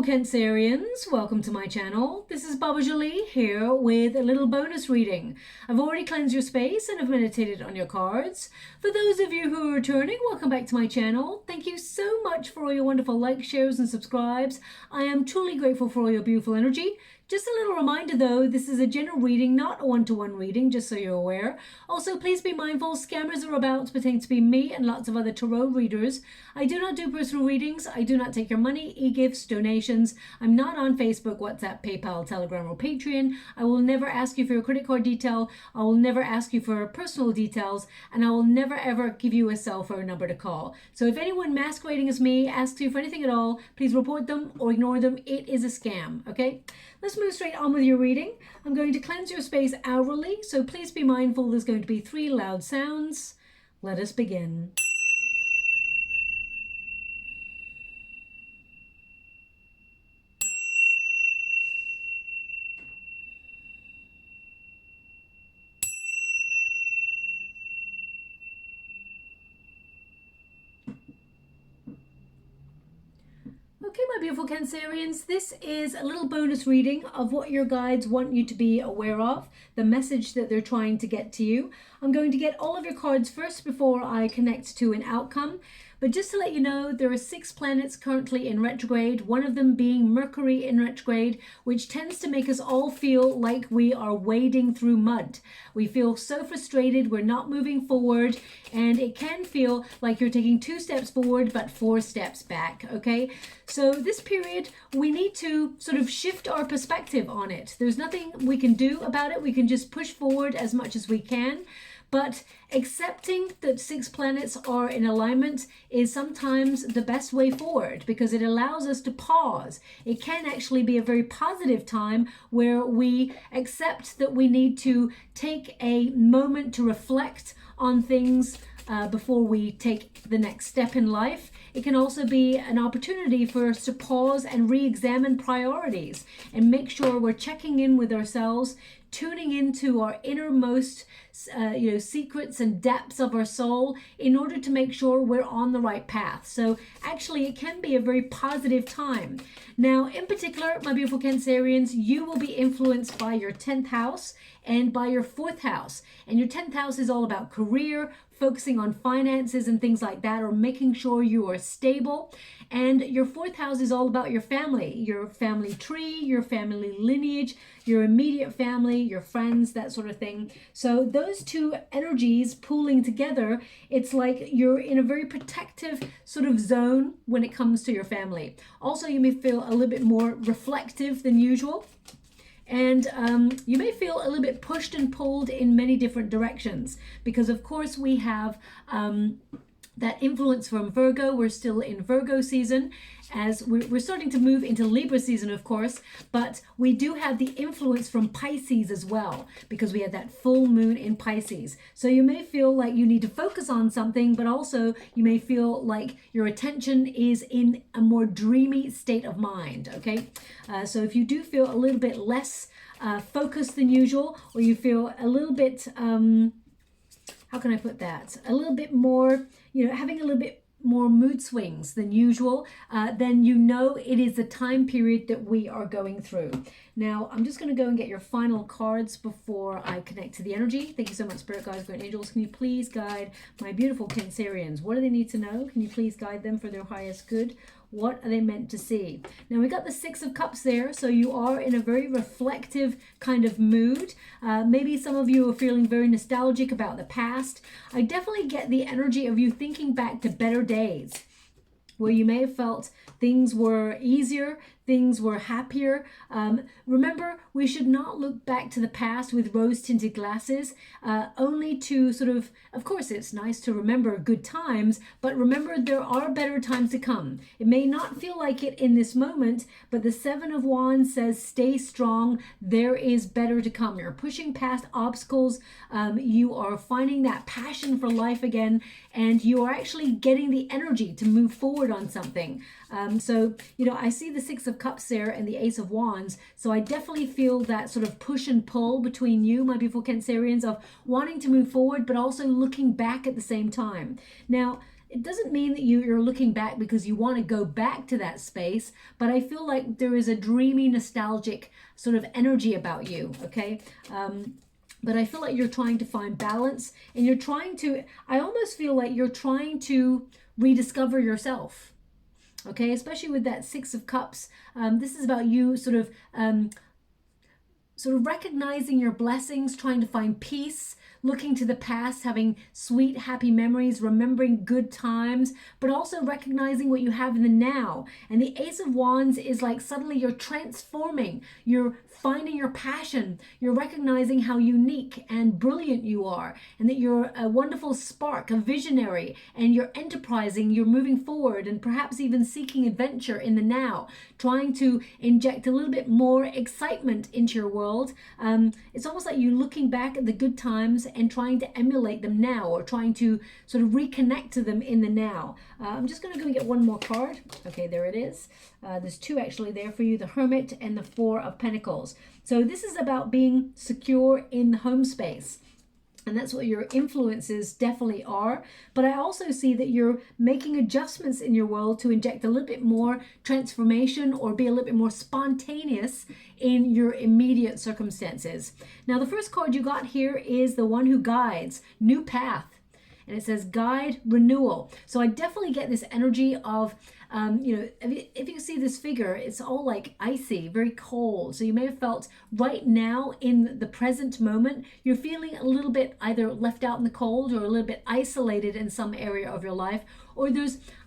Cancerians, welcome to my channel. This is Baba Jolie here with a little bonus reading. I've already cleansed your space and have meditated on your cards. For those of you who are returning, welcome back to my channel. Thank you so much for all your wonderful likes, shares and subscribes. I am truly grateful for all your beautiful energy. Just a little reminder though, this is a general reading, not a one-to-one reading, just so you're aware. Also, please be mindful, scammers are about to pretend to be me and lots of other tarot readers. I do not do personal readings. I do not take your money, e-gifts, donations. I'm not on Facebook, WhatsApp, PayPal, Telegram or Patreon. I will never ask you for your credit card detail. I will never ask you for personal details. And I will never ever give you a cell phone number to call. So if anyone masquerading as me asks you for anything at all, please report them or ignore them. It is a scam, okay? Let's move straight on with your reading. I'm going to cleanse your space hourly, so please be mindful there's going to be 3 loud sounds. Let us begin. Okay, my beautiful Cancerians, this is a little bonus reading of what your guides want you to be aware of, the message that they're trying to get to you. I'm going to get all of your cards first before I connect to an outcome. But just to let you know, there are 6 planets currently in retrograde, one of them being Mercury in retrograde, which tends to make us all feel like we are wading through mud. We feel so frustrated, we're not moving forward, and it can feel like you're taking 2 steps forward but 4 steps back, okay? So this period, we need to sort of shift our perspective on it. There's nothing we can do about it. We can just push forward as much as we can. But accepting that 6 planets are in alignment is sometimes the best way forward because it allows us to pause. It can actually be a very positive time where we accept that we need to take a moment to reflect on things before we take the next step in life. It can also be an opportunity for us to pause and re-examine priorities and make sure we're checking in with ourselves, tuning into our innermost secrets and depths of our soul in order to make sure we're on the right path. So actually it can be a very positive time. Now in particular, my beautiful Cancerians, you will be influenced by your 10th house and by your 4th house. And your 10th house is all about career, focusing on finances and things like that, or making sure you are stable. And your 4th house is all about your family tree, your family lineage, your immediate family, your friends, that sort of thing. So those 2 energies pooling together, it's like you're in a very protective sort of zone when it comes to your family. Also, you may feel a little bit more reflective than usual. And you may feel a little bit pushed and pulled in many different directions because, of course, we have that influence from Virgo. We're still in Virgo season as we're starting to move into Libra season, of course, but we do have the influence from Pisces as well because we had that full moon in Pisces. So you may feel like you need to focus on something, but also you may feel like your attention is in a more dreamy state of mind, okay? So if you do feel a little bit less focused than usual, or you feel a little bit, how can I put that? A little bit more, having a little bit more mood swings than usual, then you know it is the time period that we are going through. Now, I'm just going to go and get your final cards before I connect to the energy. Thank you so much, Spirit Guides, Great Angels. Can you please guide my beautiful Cancerians? What do they need to know? Can you please guide them for their highest good? What are they meant to see? Now, we got the 6 of Cups there, so you are in a very reflective kind of mood. Maybe some of you are feeling very nostalgic about the past. I definitely get the energy of you thinking back to better days where you may have felt things were easier, things were happier. Remember, we should not look back to the past with rose-tinted glasses, only to sort of course, it's nice to remember good times, but remember there are better times to come. It may not feel like it in this moment, but the 7 of Wands says, stay strong. There is better to come. You're pushing past obstacles. You are finding that passion for life again, and you are actually getting the energy to move forward on something. So, I see the 6 of Cups there and the Ace of Wands. So I definitely feel that sort of push and pull between you, my beautiful Cancerians, of wanting to move forward, but also looking back at the same time. Now, it doesn't mean that you're looking back because you want to go back to that space, but I feel like there is a dreamy, nostalgic sort of energy about you, okay? But I feel like you're trying to find balance, and you're trying to, I almost feel like you're trying to rediscover yourself, okay? Especially with that Six of Cups. This is about you sort of recognizing your blessings, trying to find peace, looking to the past, having sweet, happy memories, remembering good times, but also recognizing what you have in the now. And the Ace of Wands is like suddenly you're transforming, you're finding your passion, you're recognizing how unique and brilliant you are, and that you're a wonderful spark, a visionary, and you're enterprising, you're moving forward, and perhaps even seeking adventure in the now, trying to inject a little bit more excitement into your world. It's almost like you're looking back at the good times and trying to emulate them now, or trying to sort of reconnect to them in the now. I'm just going to go and get one more card. Okay, there it is. There's two actually there for you, the Hermit and the Four of Pentacles. So this is about being secure in the home space. And that's what your influences definitely are. But I also see that you're making adjustments in your world to inject a little bit more transformation, or be a little bit more spontaneous in your immediate circumstances. Now, the first card you got here is the one who guides, new path. And it says guide, renewal. So I definitely get this energy of, you know, if you see this figure, it's all like icy, very cold. So you may have felt right now in the present moment, you're feeling a little bit either left out in the cold, or a little bit isolated in some area of your life. Or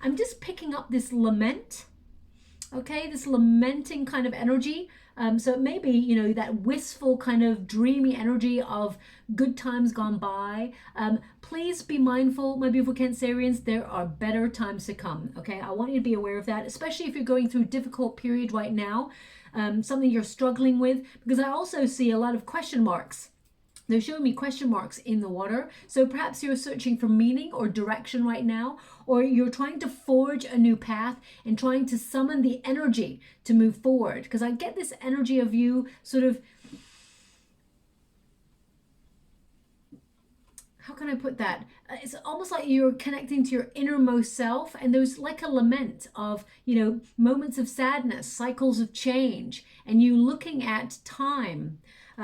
I'm just picking up this lament, okay, this lamenting kind of energy. So it may be, you know, that wistful kind of dreamy energy of good times gone by. Please be mindful, my beautiful Cancerians, there are better times to come, okay? I want you to be aware of that, especially if you're going through a difficult period right now, something you're struggling with, because I also see a lot of question marks. They're showing me question marks in the water. So perhaps you're searching for meaning or direction right now, or you're trying to forge a new path and trying to summon the energy to move forward. Because I get this energy of you sort of, how can I put that? It's almost like you're connecting to your innermost self, and there's like a lament of, you know, moments of sadness, cycles of change, and you looking at time.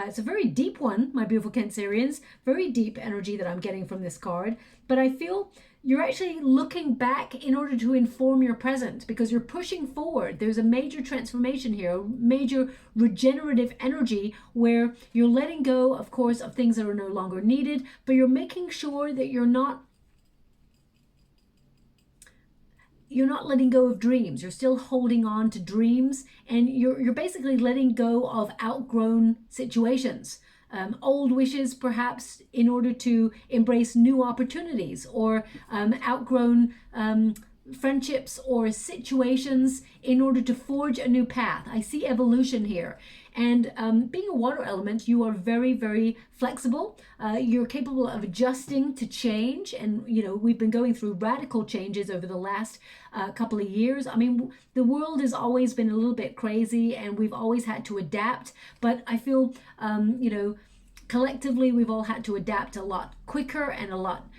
It's a very deep one, my beautiful Cancerians, very deep energy that I'm getting from this card. But I feel you're actually looking back in order to inform your present, because you're pushing forward. There's a major transformation here, a major regenerative energy where you're letting go, of course, of things that are no longer needed, but you're making sure that you're not letting go of dreams. You're still holding on to dreams, and you're basically letting go of outgrown situations, old wishes perhaps, in order to embrace new opportunities, or outgrown friendships or situations in order to forge a new path. I see evolution here. And being a water element, you are very, very flexible. You're capable of adjusting to change. And, you know, we've been going through radical changes over the last couple of years. I mean, the world has always been a little bit crazy, and we've always had to adapt. But I feel, you know, collectively, we've all had to adapt a lot quicker and a lot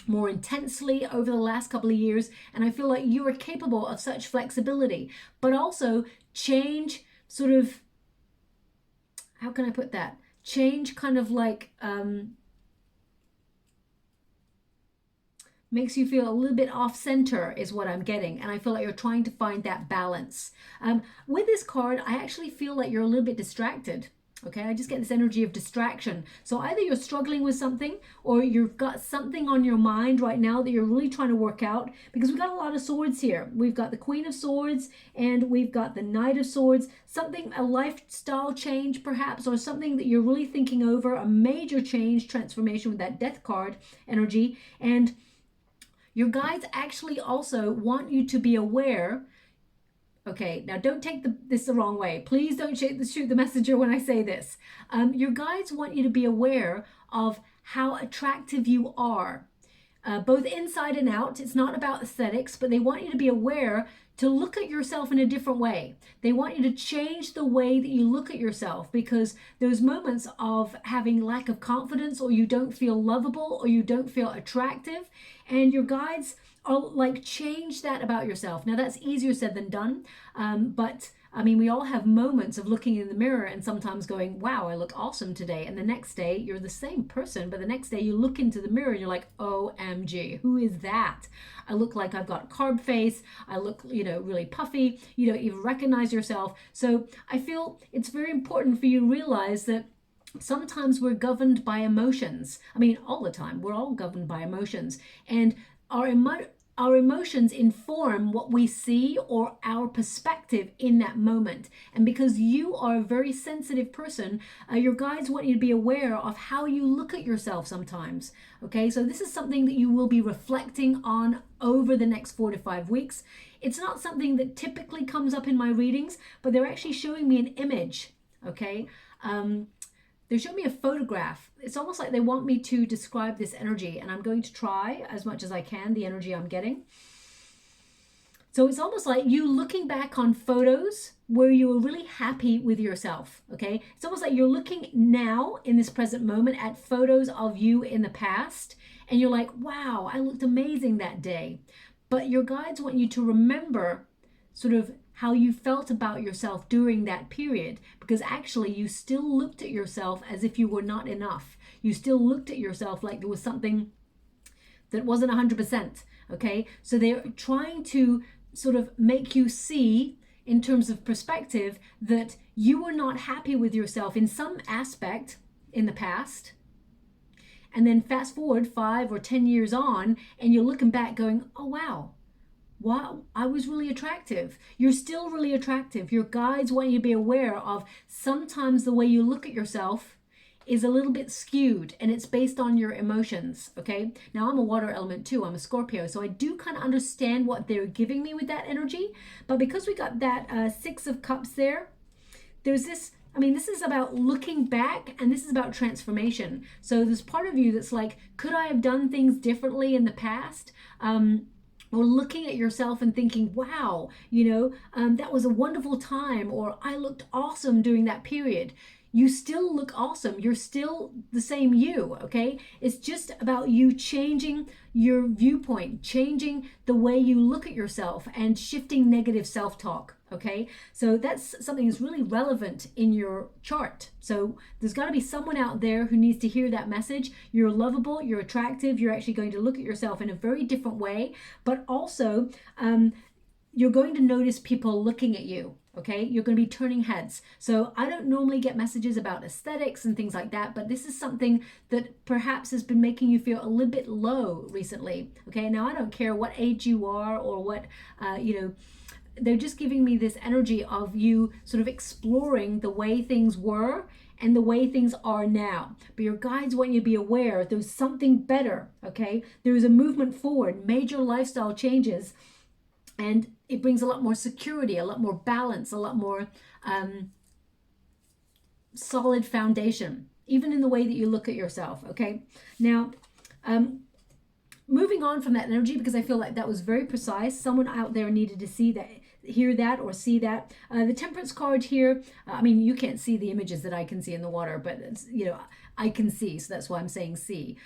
more intensely over the last couple of years. And I feel like you are capable of such flexibility, but also change sort of, how can I put that? Change kind of like makes you feel a little bit off center is what I'm getting. And I feel like you're trying to find that balance. With this card, I actually feel like you're a little bit distracted. Okay, I just get this energy of distraction. So either you're struggling with something, or you've got something on your mind right now that you're really trying to work out, because we've got a lot of swords here. We've got the Queen of Swords, and we've got the Knight of Swords. Something, a lifestyle change perhaps, or something that you're really thinking over, a major change, transformation with that Death card energy. And your guides actually also want you to be aware. Okay, now don't take this the wrong way. Please don't shoot the messenger when I say this. Your guides want you to be aware of how attractive you are. both inside and out. It's not about aesthetics, but they want you to be aware to look at yourself in a different way. They want you to change the way that you look at yourself, because those moments of having lack of confidence, or you don't feel lovable, or you don't feel attractive, and your guides are like, change that about yourself. Now that's easier said than done, but I mean, we all have moments of looking in the mirror and sometimes going, wow, I look awesome today. And the next day you're the same person, but the next day you look into the mirror and you're like, OMG, who is that? I look like I've got carb face. I look, really puffy. You don't even recognize yourself. So I feel it's very important for you to realize that sometimes we're governed by emotions. I mean, all the time, we're all governed by emotions. And our emotions inform what we see or our perspective in that moment. And because you are a very sensitive person, your guides want you to be aware of how you look at yourself sometimes. Okay, so this is something that you will be reflecting on over the next 4 to 5 weeks. It's not something that typically comes up in my readings, but they're actually showing me an image. Okay, they showed me a photograph. It's almost like they want me to describe this energy, and I'm going to try as much as I can, the energy I'm getting. So it's almost like you looking back on photos where you were really happy with yourself, okay? It's almost like you're looking now in this present moment at photos of you in the past, and you're like, wow, I looked amazing that day. But your guides want you to remember sort of how you felt about yourself during that period, because actually you still looked at yourself as if you were not enough. You still looked at yourself like there was something that wasn't 100%, okay? So they're trying to sort of make you see, in terms of perspective, that you were not happy with yourself in some aspect in the past. And then fast forward 5 or 10 years on, and you're looking back going, oh wow, wow, I was really attractive. You're still really attractive. Your guides want you to be aware of sometimes the way you look at yourself is a little bit skewed, and it's based on your emotions, okay? Now, I'm a water element too. I'm a Scorpio, so I do kind of understand what they're giving me with that energy. But because we got that 6 of Cups there, there's this, I mean, this is about looking back, and this is about transformation. So there's part of you that's like, could I have done things differently in the past? Or looking at yourself and thinking, wow, that was a wonderful time, or I looked awesome during that period. You still look awesome. You're still the same you, okay? It's just about you changing your viewpoint, changing the way you look at yourself, and shifting negative self-talk, okay? So that's something that's really relevant in your chart. So there's got to be someone out there who needs to hear that message. You're lovable, you're attractive, you're actually going to look at yourself in a very different way, but also you're going to notice people looking at you. Okay, you're going to be turning heads. So I don't normally get messages about aesthetics and things like that, but this is something that perhaps has been making you feel a little bit low recently. Okay, now I don't care what age you are or what, they're just giving me this energy of you sort of exploring the way things were and the way things are now. But your guides want you to be aware there's something better, okay? There is a movement forward, major lifestyle changes, and it brings a lot more security, a lot more balance, a lot more solid foundation, even in the way that you look at yourself, okay? Now, moving on from that energy, because I feel like that was very precise. Someone out there needed to see that, hear that, or see that. The Temperance card here, I mean, you can't see the images that I can see in the water, but it's, I can see, so that's why I'm saying see.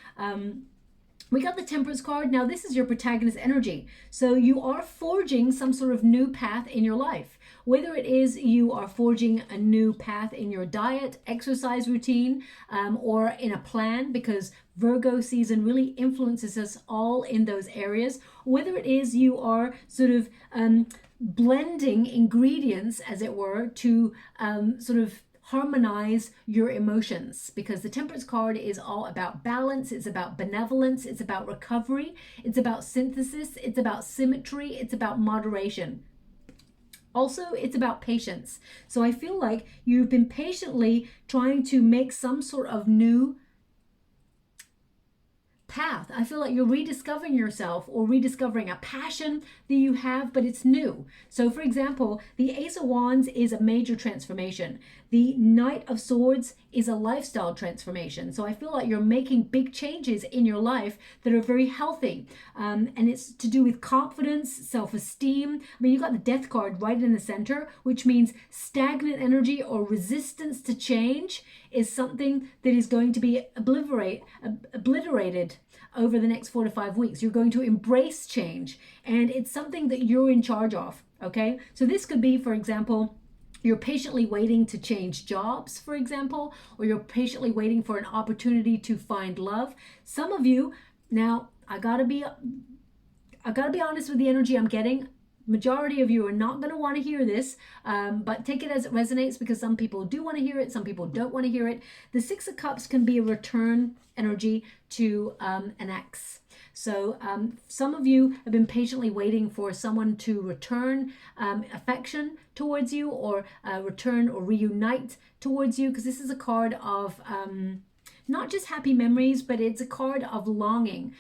We got the Temperance card. Now, this is your protagonist energy. So you are forging some sort of new path in your life. Whether it is you are forging a new path in your diet, exercise routine, or in a plan, because Virgo season really influences us all in those areas. Whether it is you are sort of blending ingredients, as it were, to sort of harmonize your emotions, because the Temperance card is all about balance. It's about benevolence. It's about recovery. It's about synthesis. It's about symmetry. It's about moderation. Also, it's about patience. So I feel like you've been patiently trying to make some sort of new path. I feel like you're rediscovering yourself or rediscovering a passion that you have, but it's new. So for example, the Ace of Wands is a major transformation. The Knight of Swords is a lifestyle transformation. So I feel like you're making big changes in your life that are very healthy. And it's to do with confidence, self-esteem. I mean, you've got the Death card right in the center, which means stagnant energy or resistance to change is something that is going to be obliterated over the next 4 to 5 weeks. You're going to embrace change, and it's something that you're in charge of, okay? So this could be, for example, you're patiently waiting to change jobs, for example, or you're patiently waiting for an opportunity to find love. Some of you, now I gotta be honest with the energy I'm getting. Majority of you are not going to want to hear this, but take it as it resonates, because some people do want to hear it, some people don't want to hear it. The Six of Cups can be a return energy to an ex. So some of you have been patiently waiting for someone to return affection towards you, or return or reunite towards you, because this is a card of not just happy memories, but it's a card of longing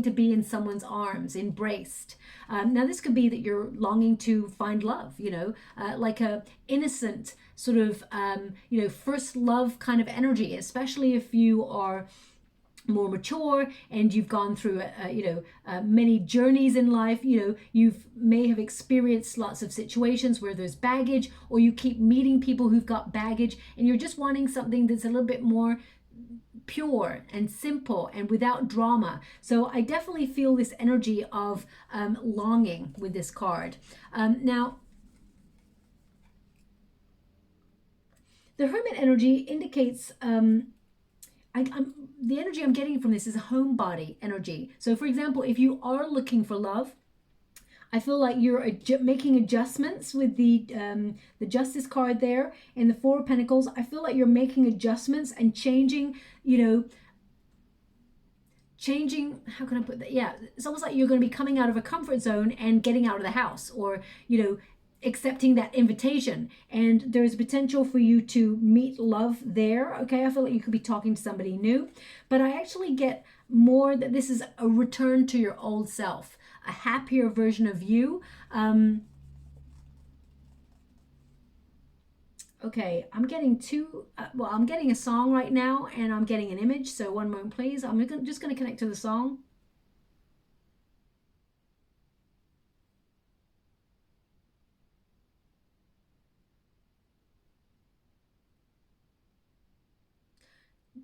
to be in someone's arms, embraced. Now this could be that you're longing to find love, you know, like a innocent sort of, you know, first love kind of energy, especially if you are more mature and you've gone through many journeys in life. You know, you may have experienced lots of situations where there's baggage, or you keep meeting people who've got baggage, and you're just wanting something that's a little bit more pure and simple and without drama. So I definitely feel this energy of longing with this card. Now the Hermit energy indicates the energy I'm getting from this is a homebody energy. So for example, if you are looking for love, I feel like you're making adjustments with the Justice card there in the Four of Pentacles. I feel like you're making adjustments and changing, you know, how can I put that? Yeah, it's almost like you're going to be coming out of a comfort zone and getting out of the house, or, you know, accepting that invitation. And there's potential for you to meet love there, okay? I feel like you could be talking to somebody new, but I actually get more that this is a return to your old self, a happier version of you. Okay, I'm getting I'm getting a song right now, and I'm getting an image. So one moment, please. I'm just going to connect to the song.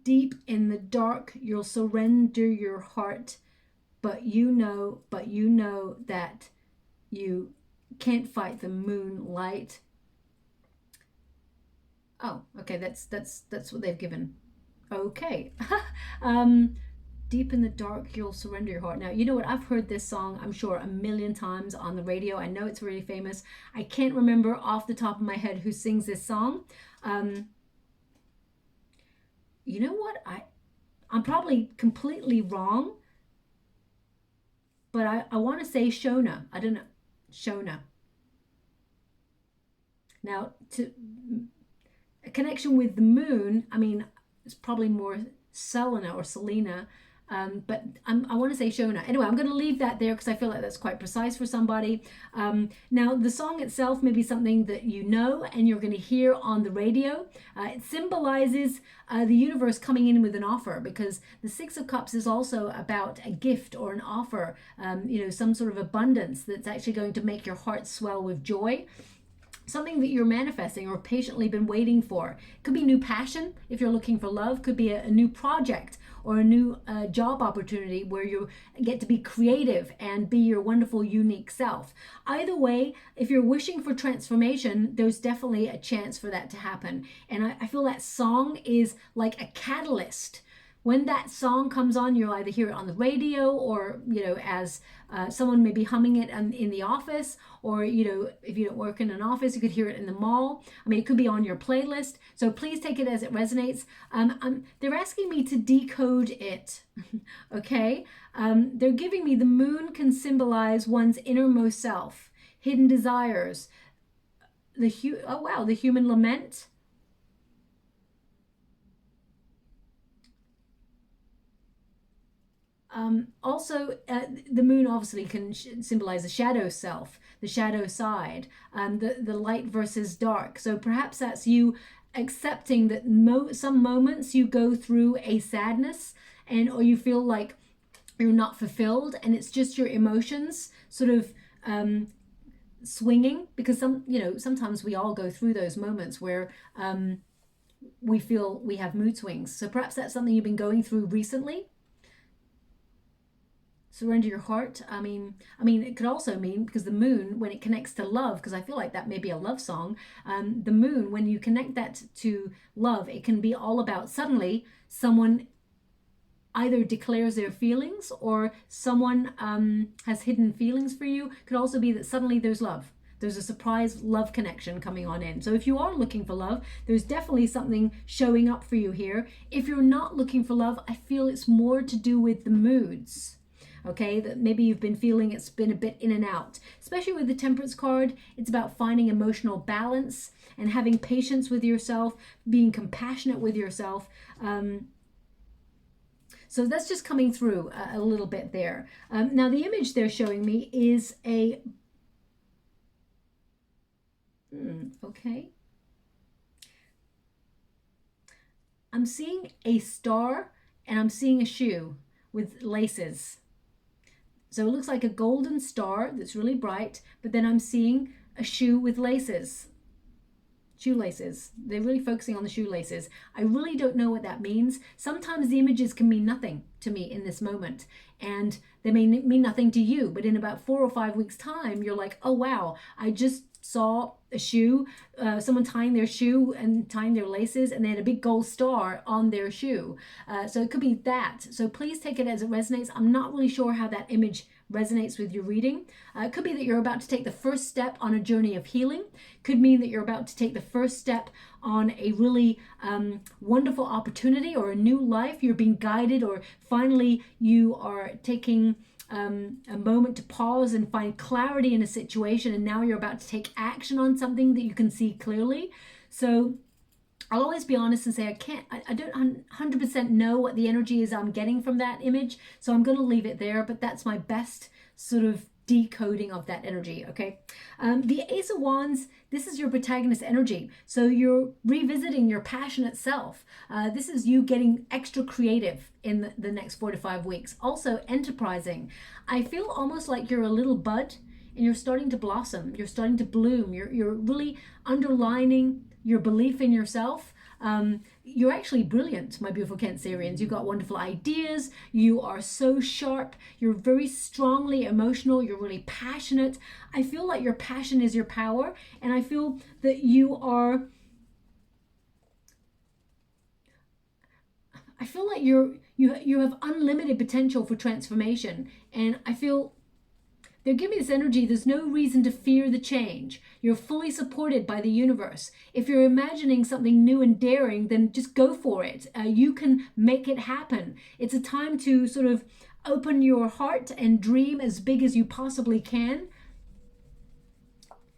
Deep in the dark, you'll surrender your heart, but you know that you can't fight the moonlight. Oh, okay, that's what they've given. Okay. Deep in the dark, you'll surrender your heart. Now, you know what? I've heard this song, I'm sure, a million times on the radio. I know it's really famous. I can't remember off the top of my head who sings this song. You know what? I'm probably completely wrong, but I want to say Shona. I don't know. Shona. Now, to a connection with the moon, I mean, it's probably more Selena or Selena, but I want to say Shona. Anyway, I'm going to leave that there because I feel like that's quite precise for somebody. Now, the song itself may be something that you know and you're going to hear on the radio. It symbolizes the universe coming in with an offer, because the Six of Cups is also about a gift or an offer, you know, some sort of abundance that's actually going to make your heart swell with joy. Something that you're manifesting or patiently been waiting for. Could be new passion if you're looking for love. Could be a new project or a new job opportunity where you get to be creative and be your wonderful, unique self. Either way, if you're wishing for transformation, there's definitely a chance for that to happen. And I feel that song is like a catalyst. When that song comes on, you'll either hear it on the radio, or, you know, as someone may be humming it in the office, or, you know, if you don't work in an office, you could hear it in the mall. I mean, it could be on your playlist. So please take it as it resonates. They're asking me to decode it. Okay. They're giving me the moon can symbolize one's innermost self, hidden desires, the human lament. Also, the moon obviously can symbolize the shadow self, the shadow side, the light versus dark. So perhaps that's you accepting that some moments you go through a sadness, or you feel like you're not fulfilled, and it's just your emotions sort of swinging, because sometimes we all go through those moments where we feel we have mood swings. So perhaps that's something you've been going through recently. Surrender your heart. I mean, it could also mean, because the moon, when it connects to love, because I feel like that may be a love song, the moon, when you connect that to love, it can be all about suddenly someone either declares their feelings, or someone has hidden feelings for you. Could also be that suddenly there's love. There's a surprise love connection coming on in. So if you are looking for love, there's definitely something showing up for you here. If you're not looking for love, I feel it's more to do with the moods. Okay, that maybe you've been feeling it's been a bit in and out. Especially with the Temperance card, it's about finding emotional balance and having patience with yourself, being compassionate with yourself. So that's just coming through a little bit there. Now the image they're showing me is a... okay. I'm seeing a star, and I'm seeing a shoe with laces. So it looks like a golden star that's really bright, but then I'm seeing a shoe with laces. Shoelaces. They're really focusing on the shoelaces. I really don't know what that means. Sometimes the images can mean nothing to me in this moment, and they may mean nothing to you, but in about 4 or 5 weeks time, you're like, oh wow, I just saw a shoe, someone tying their shoe and tying their laces, and they had a big gold star on their shoe. So it could be that. So please take it as it resonates. I'm not really sure how that image resonates with your reading. It could be that you're about to take the first step on a journey of healing. Could mean that you're about to take the first step on a really wonderful opportunity or a new life. You're being guided, or finally you are taking a moment to pause and find clarity in a situation, and now you're about to take action on something that you can see clearly. So I'll always be honest and say I don't 100% know what the energy is I'm getting from that image, so I'm going to leave it there, but that's my best sort of decoding of that energy. Okay, the Ace of Wands, this is your protagonist energy, so you're revisiting your passionate self. This is you getting extra creative in the next 4 to 5 weeks. Also enterprising. I feel almost like you're a little bud and you're starting to blossom, you're starting to bloom, you're really underlining your belief in yourself. You're actually brilliant, my beautiful Cancerians. You've got wonderful ideas. You are so sharp. You're very strongly emotional. You're really passionate. I feel like your passion is your power, and I feel that you have unlimited potential for transformation, and I feel they're giving me this energy. There's no reason to fear the change. You're fully supported by the universe. If you're imagining something new and daring, then just go for it. You can make it happen. It's a time to sort of open your heart and dream as big as you possibly can,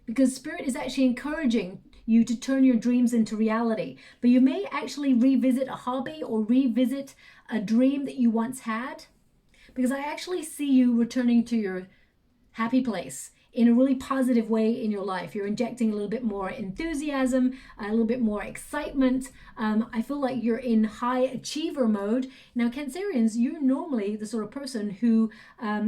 because Spirit is actually encouraging you to turn your dreams into reality. But you may actually revisit a hobby or revisit a dream that you once had, because I actually see you returning to your happy place in a really positive way in your life. You're injecting a little bit more enthusiasm, a little bit more excitement. I feel like you're in high achiever mode. Now, Cancerians, you're normally the sort of person who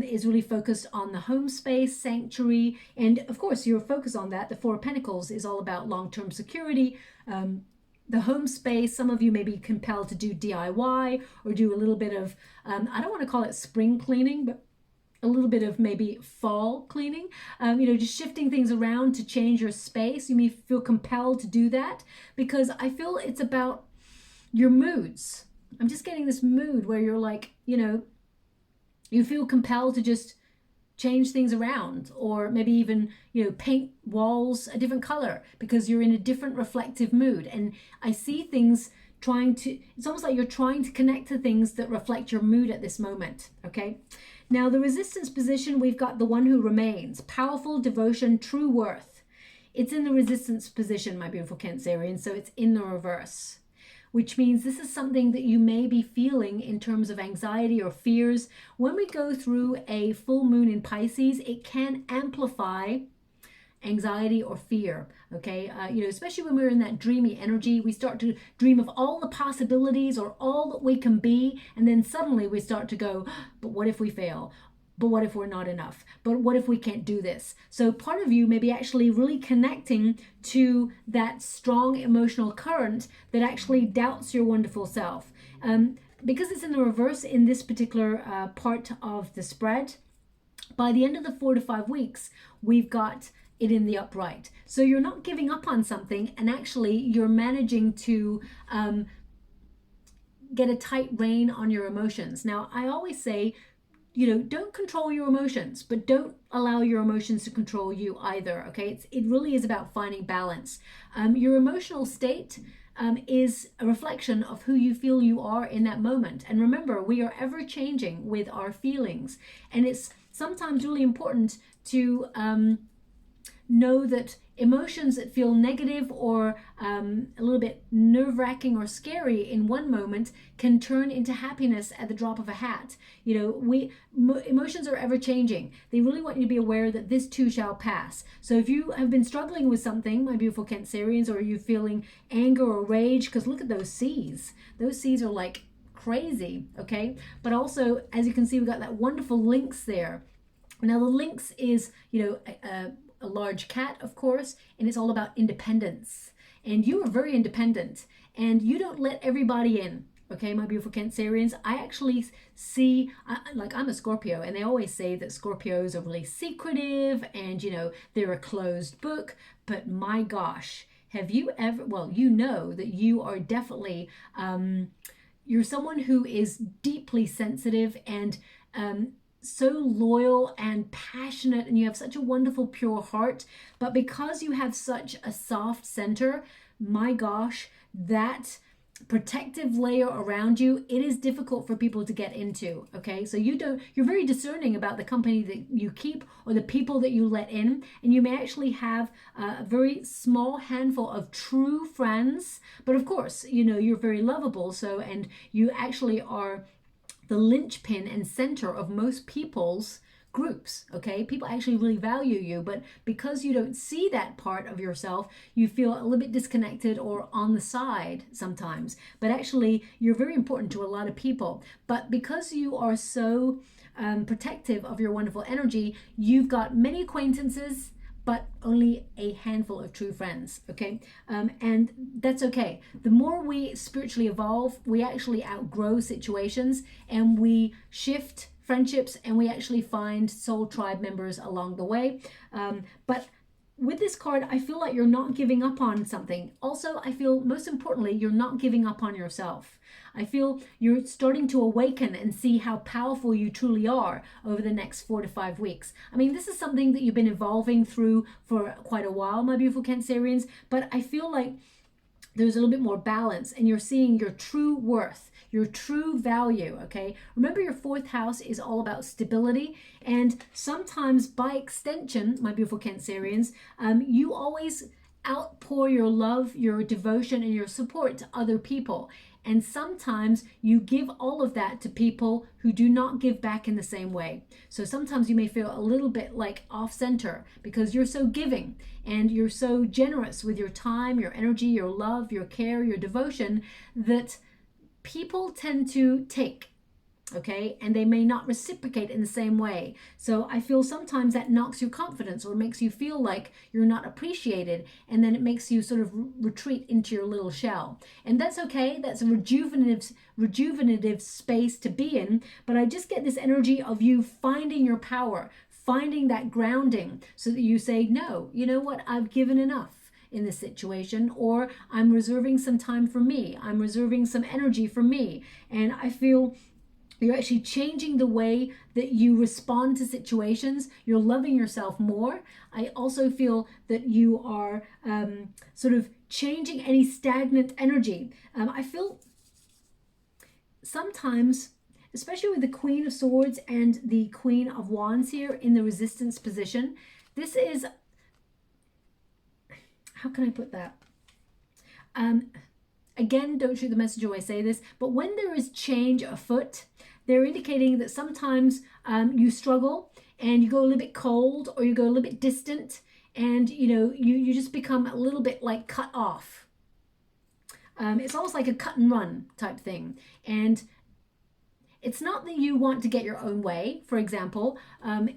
is really focused on the home space, sanctuary, and of course you're focused on that. The Four of Pentacles is all about long-term security. The home space, some of you may be compelled to do DIY or do a little bit of, I don't want to call it spring cleaning, but a little bit of maybe fall cleaning, just shifting things around to change your space. You may feel compelled to do that, because I feel it's about your moods. I'm just getting this mood where you're like, you feel compelled to just change things around, or maybe even, paint walls a different color because you're in a different reflective mood. And I see things it's almost like you're trying to connect to things that reflect your mood at this moment. Okay. Now, the resistance position, we've got the One Who Remains. Powerful, devotion, true worth. It's in the resistance position, my beautiful Cancerian, so it's in the reverse. which means this is something that you may be feeling in terms of anxiety or fears. When we go through a full moon in Pisces, it can amplify anxiety or fear. Okay, especially when we're in that dreamy energy, we start to dream of all the possibilities or all that we can be, and then suddenly we start to go, but what if we fail? But what if we're not enough? But what if we can't do this? So part of you may be actually really connecting to that strong emotional current that actually doubts your wonderful self. Because it's in the reverse in this particular part of the spread, by the end of the 4 to 5 weeks, we've got it in the upright. So you're not giving up on something, and actually you're managing to get a tight rein on your emotions. Now, I always say, don't control your emotions, but don't allow your emotions to control you either, okay? It really is about finding balance. Your emotional state is a reflection of who you feel you are in that moment. And remember, we are ever changing with our feelings. And it's sometimes really important to know that emotions that feel negative or a little bit nerve-wracking or scary in one moment can turn into happiness at the drop of a hat. Emotions are ever changing. They really want you to be aware that this too shall pass. So if you have been struggling with something, my beautiful Cancerians, or are you feeling anger or rage, because look at those C's. Those C's are like crazy, okay? But also, as you can see, we've got that wonderful lynx there. Now the lynx is, a large cat, of course, and it's all about independence. And you are very independent, and you don't let everybody in. Okay, my beautiful Cancerians, I actually see, I'm a Scorpio, and they always say that Scorpios are really secretive and, they're a closed book. But my gosh, have you ever, that you are definitely, you're someone who is deeply sensitive and so loyal and passionate, and you have such a wonderful pure heart. But because you have such a soft center, my gosh, that protective layer around you, it is difficult for people to get into. Okay, so you're very discerning about the company that you keep or the people that you let in, and you may actually have a very small handful of true friends. But of course, you're very lovable, and you actually are the linchpin and center of most people's groups. Okay, people actually really value you, but because you don't see that part of yourself, you feel a little bit disconnected or on the side sometimes. But actually, you're very important to a lot of people. But because you are so protective of your wonderful energy, you've got many acquaintances, but only a handful of true friends, okay? And that's okay. The more we spiritually evolve, we actually outgrow situations, and we shift friendships, and we actually find soul tribe members along the way. But with this card, I feel like you're not giving up on something. Also, I feel most importantly, you're not giving up on yourself. I feel you're starting to awaken and see how powerful you truly are over the next 4 to 5 weeks. I mean, this is something that you've been evolving through for quite a while, my beautiful Cancerians, but I feel like there's a little bit more balance, and you're seeing your true worth, your true value, okay? Remember, your 4th house is all about stability, and sometimes by extension, my beautiful Cancerians, you always outpour your love, your devotion, and your support to other people. And sometimes you give all of that to people who do not give back in the same way. So sometimes you may feel a little bit like off center because you're so giving and you're so generous with your time, your energy, your love, your care, your devotion, that people tend to take. Okay, and they may not reciprocate in the same way. So I feel sometimes that knocks your confidence or makes you feel like you're not appreciated, and then it makes you sort of retreat into your little shell. And that's okay. That's a rejuvenative space to be in. But I just get this energy of you finding your power, finding that grounding, so that you say, no, you know what, I've given enough in this situation, or I'm reserving some time for me. I'm reserving some energy for me. And I feel you're actually changing the way that you respond to situations. You're loving yourself more. I also feel that you are sort of changing any stagnant energy. I feel sometimes, especially with the Queen of Swords and the Queen of Wands here in the resistance position, this is, how can I put that? again, don't shoot the messenger when I say this, but when there is change afoot, they're indicating that sometimes you struggle and you go a little bit cold, or you go a little bit distant, and you just become a little bit like cut off. It's almost like a cut and run type thing. And it's not that you want to get your own way, for example,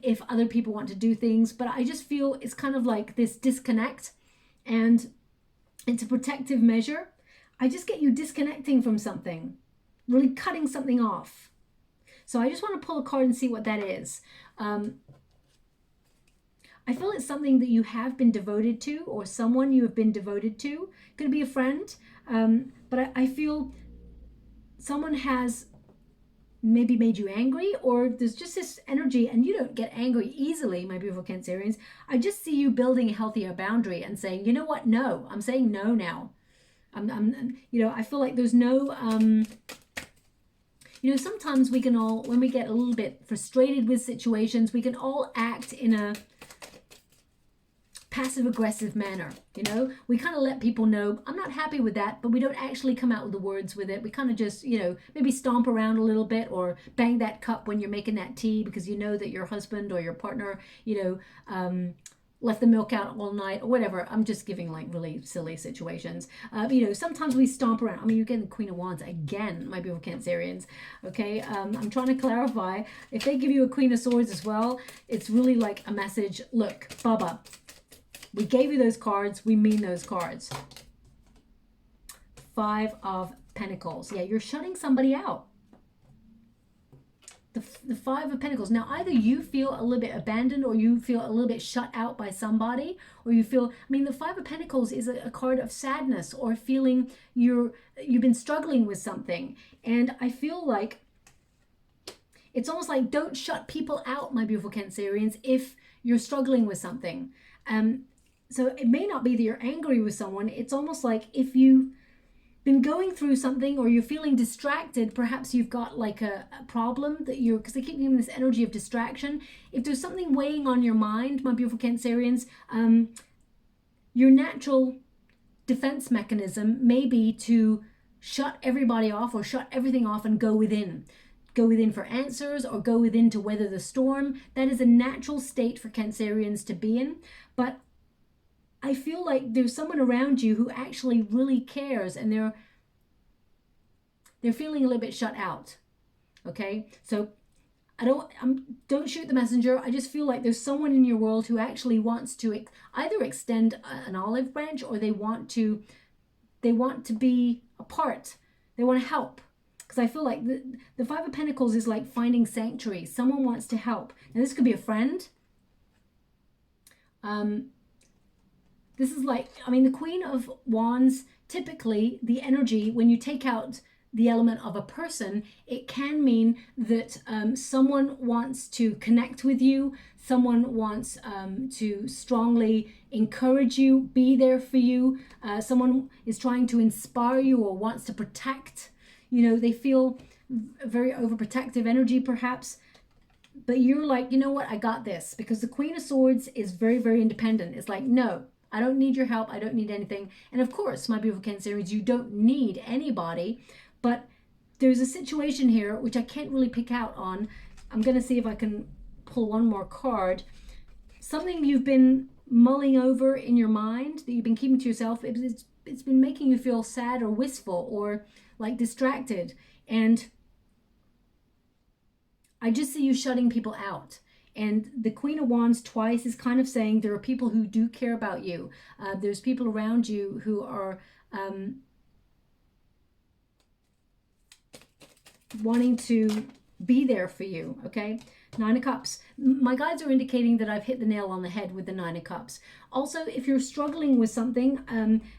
if other people want to do things, but I just feel it's kind of like this disconnect, and it's a protective measure. I just get you disconnecting from something, really cutting something off. So I just want to pull a card and see what that is. I feel it's something that you have been devoted to, or someone you have been devoted to. Could be a friend, but I feel someone has maybe made you angry, or there's just this energy, and you don't get angry easily, my beautiful Cancerians. I just see you building a healthier boundary and saying, you know what, no, I'm saying no now. I feel like there's no, sometimes we can all, when we get a little bit frustrated with situations, we can all act in a passive-aggressive manner. We kind of let people know, I'm not happy with that, but we don't actually come out with the words with it. We kind of just, maybe stomp around a little bit, or bang that cup when you're making that tea because you know that your husband or your partner, left the milk out all night or whatever. I'm just giving like really silly situations. Sometimes we stomp around. I mean, you're getting the Queen of Wands again, my beautiful Cancerians. Okay, I'm trying to clarify. If they give you a Queen of Swords as well, it's really like a message. Look, Baba, we gave you those cards. We mean those cards. Five of Pentacles. Yeah, you're shutting somebody out. The Five of Pentacles. Now, either you feel a little bit abandoned, or you feel a little bit shut out by somebody, or you feel, the Five of Pentacles is a card of sadness, or feeling you've been struggling with something. And I feel like it's almost like, don't shut people out, my beautiful Cancerians, if you're struggling with something. So it may not be that you're angry with someone. It's almost like if you've been going through something, or you're feeling distracted, perhaps you've got like a problem that because they keep giving this energy of distraction. If there's something weighing on your mind, my beautiful Cancerians, your natural defense mechanism may be to shut everybody off, or shut everything off, and go within. Go within for answers, or go within to weather the storm. That is a natural state for Cancerians to be in. But I feel like there's someone around you who actually really cares, and they're feeling a little bit shut out. Okay, so don't shoot the messenger. I just feel like there's someone in your world who actually wants to either extend an olive branch, or they want to be a part. They want to help. Because I feel like the Five of Pentacles is like finding sanctuary. Someone wants to help. Now, this could be a friend. This is like, the Queen of Wands, typically the energy, when you take out the element of a person, it can mean that someone wants to connect with you. Someone wants to strongly encourage you, be there for you. Someone is trying to inspire you, or wants to protect. They feel very overprotective energy perhaps. But you're like, you know what, I got this. Because the Queen of Swords is very, very independent. It's like, no, I don't need your help. I don't need anything. And of course, my beautiful Cancerians, you don't need anybody. But there's a situation here which I can't really pick out on. I'm going to see if I can pull one more card. Something you've been mulling over in your mind, that you've been keeping to yourself. It's been making you feel sad, or wistful, or like distracted. And I just see you shutting people out. And the Queen of Wands twice is kind of saying there are people who do care about you. There's people around you who are wanting to be there for you, okay? Nine of Cups. My guides are indicating that I've hit the nail on the head with the Nine of Cups. Also, if you're struggling with something,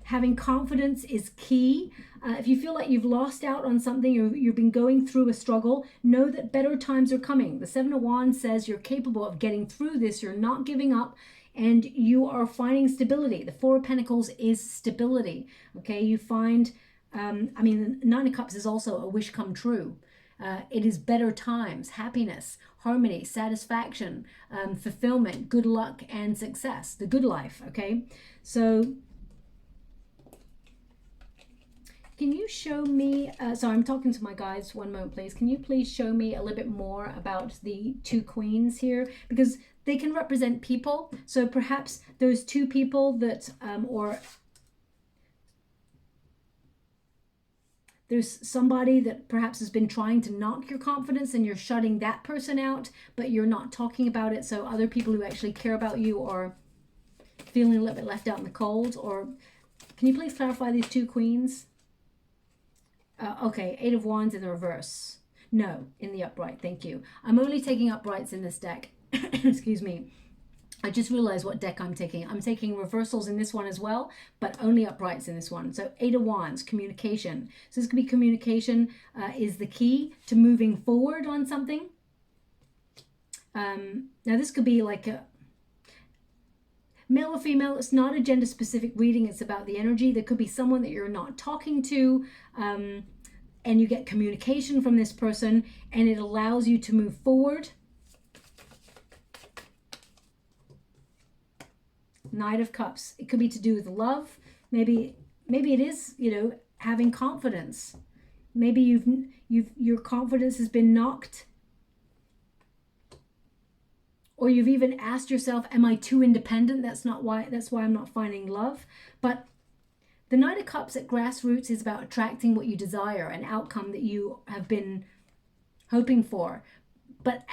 having confidence is key. If you feel like you've lost out on something, or you've been going through a struggle, know that better times are coming. The Seven of Wands says you're capable of getting through this. You're not giving up, and you are finding stability. The Four of Pentacles is stability, okay? You find, the Nine of Cups is also a wish come true. It is better times, happiness, harmony, satisfaction, fulfillment, good luck, and success. The good life, okay? So Can you show me, sorry, I'm talking to my guides, one moment please. Can you please show me a little bit more about the two queens here? Because they can represent people. So perhaps those two people that, or there's somebody that perhaps has been trying to knock your confidence and you're shutting that person out, but you're not talking about it. So other people who actually care about you are feeling a little bit left out in the cold. Or can you please clarify these two queens? Okay, 8 of Wands in the reverse. No, in the upright, thank you. I'm only taking uprights in this deck. Excuse me. I just realized what deck I'm taking. I'm taking reversals in this one as well, but only uprights in this one. So 8 of Wands, communication. So this could be communication is the key to moving forward on something. Now this could be like a male or female. It's not a gender specific reading. It's about the energy. There could be someone that you're not talking to, and you get communication from this person and it allows you to move forward. Knight of Cups. It could be to do with love. Maybe it is, you know, having confidence. Maybe your confidence has been knocked. Or you've even asked yourself, am I too independent? That's why I'm not finding love. But the Knight of Cups at grassroots is about attracting what you desire, an outcome that you have been hoping for. But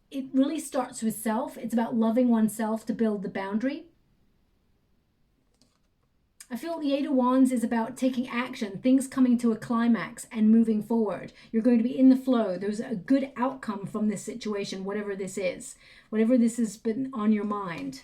it really starts with self. It's about loving oneself to build the boundary. I feel the 8 of Wands is about taking action, things coming to a climax and moving forward. You're going to be in the flow. There's a good outcome from this situation, whatever this is, whatever this has been on your mind.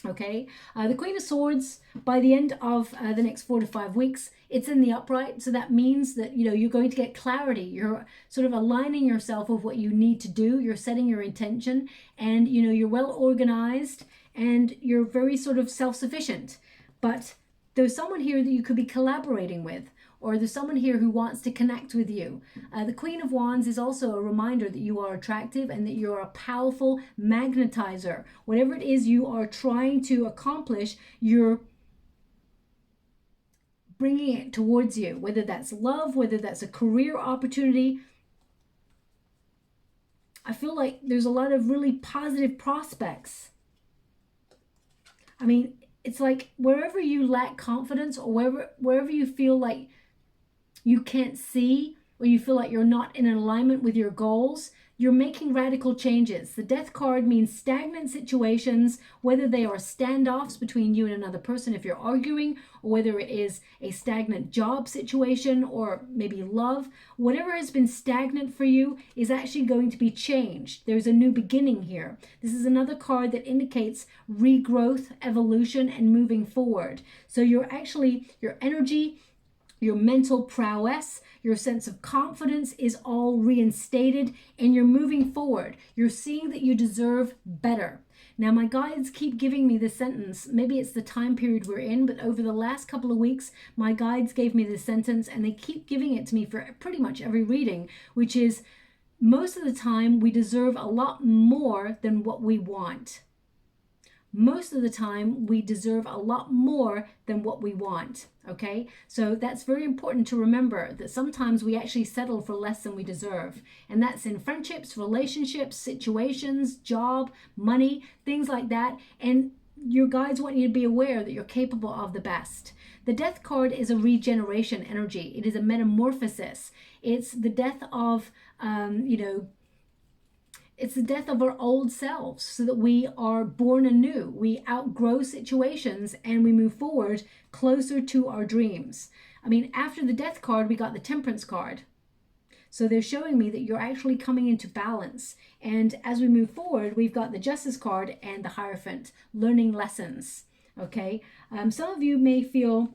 Okay, the Queen of Swords, by the end of the next 4 to 5 weeks, it's in the upright. So that means that, you know, you're going to get clarity. You're sort of aligning yourself with what you need to do. You're setting your intention and, you know, you're well organized and you're very sort of self-sufficient. But there's someone here that you could be collaborating with, or there's someone here who wants to connect with you. The Queen of Wands is also a reminder that you are attractive and that you're a powerful magnetizer. Whatever it is you are trying to accomplish, you're bringing it towards you, whether that's love, whether that's a career opportunity. I feel like there's a lot of really positive prospects. I mean, it's like wherever you lack confidence or wherever you feel like you can't see or you feel like you're not in alignment with your goals, you're making radical changes. The Death card means stagnant situations, whether they are standoffs between you and another person if you're arguing, or whether it is a stagnant job situation or maybe love. Whatever has been stagnant for you is actually going to be changed. There's a new beginning here. This is another card that indicates regrowth, evolution, and moving forward. So your energy, your mental prowess, your sense of confidence is all reinstated and you're moving forward. You're seeing that you deserve better. Now, my guides keep giving me this sentence. Maybe it's the time period we're in, but over the last couple of weeks, my guides gave me this sentence and they keep giving it to me for pretty much every reading, which is most of the time we deserve a lot more than what we want. Most of the time, we deserve a lot more than what we want, okay? So that's very important to remember, that sometimes we actually settle for less than we deserve. And that's in friendships, relationships, situations, job, money, things like that. And your guides want you to be aware that you're capable of the best. The Death card is a regeneration energy. It is a metamorphosis. It's the death of, it's the death of our old selves so that we are born anew. We outgrow situations and we move forward closer to our dreams. I mean, after the Death card, we got the Temperance card. So they're showing me that you're actually coming into balance. And as we move forward, we've got the Justice card and the Hierophant, learning lessons. Okay. Some of you may feel,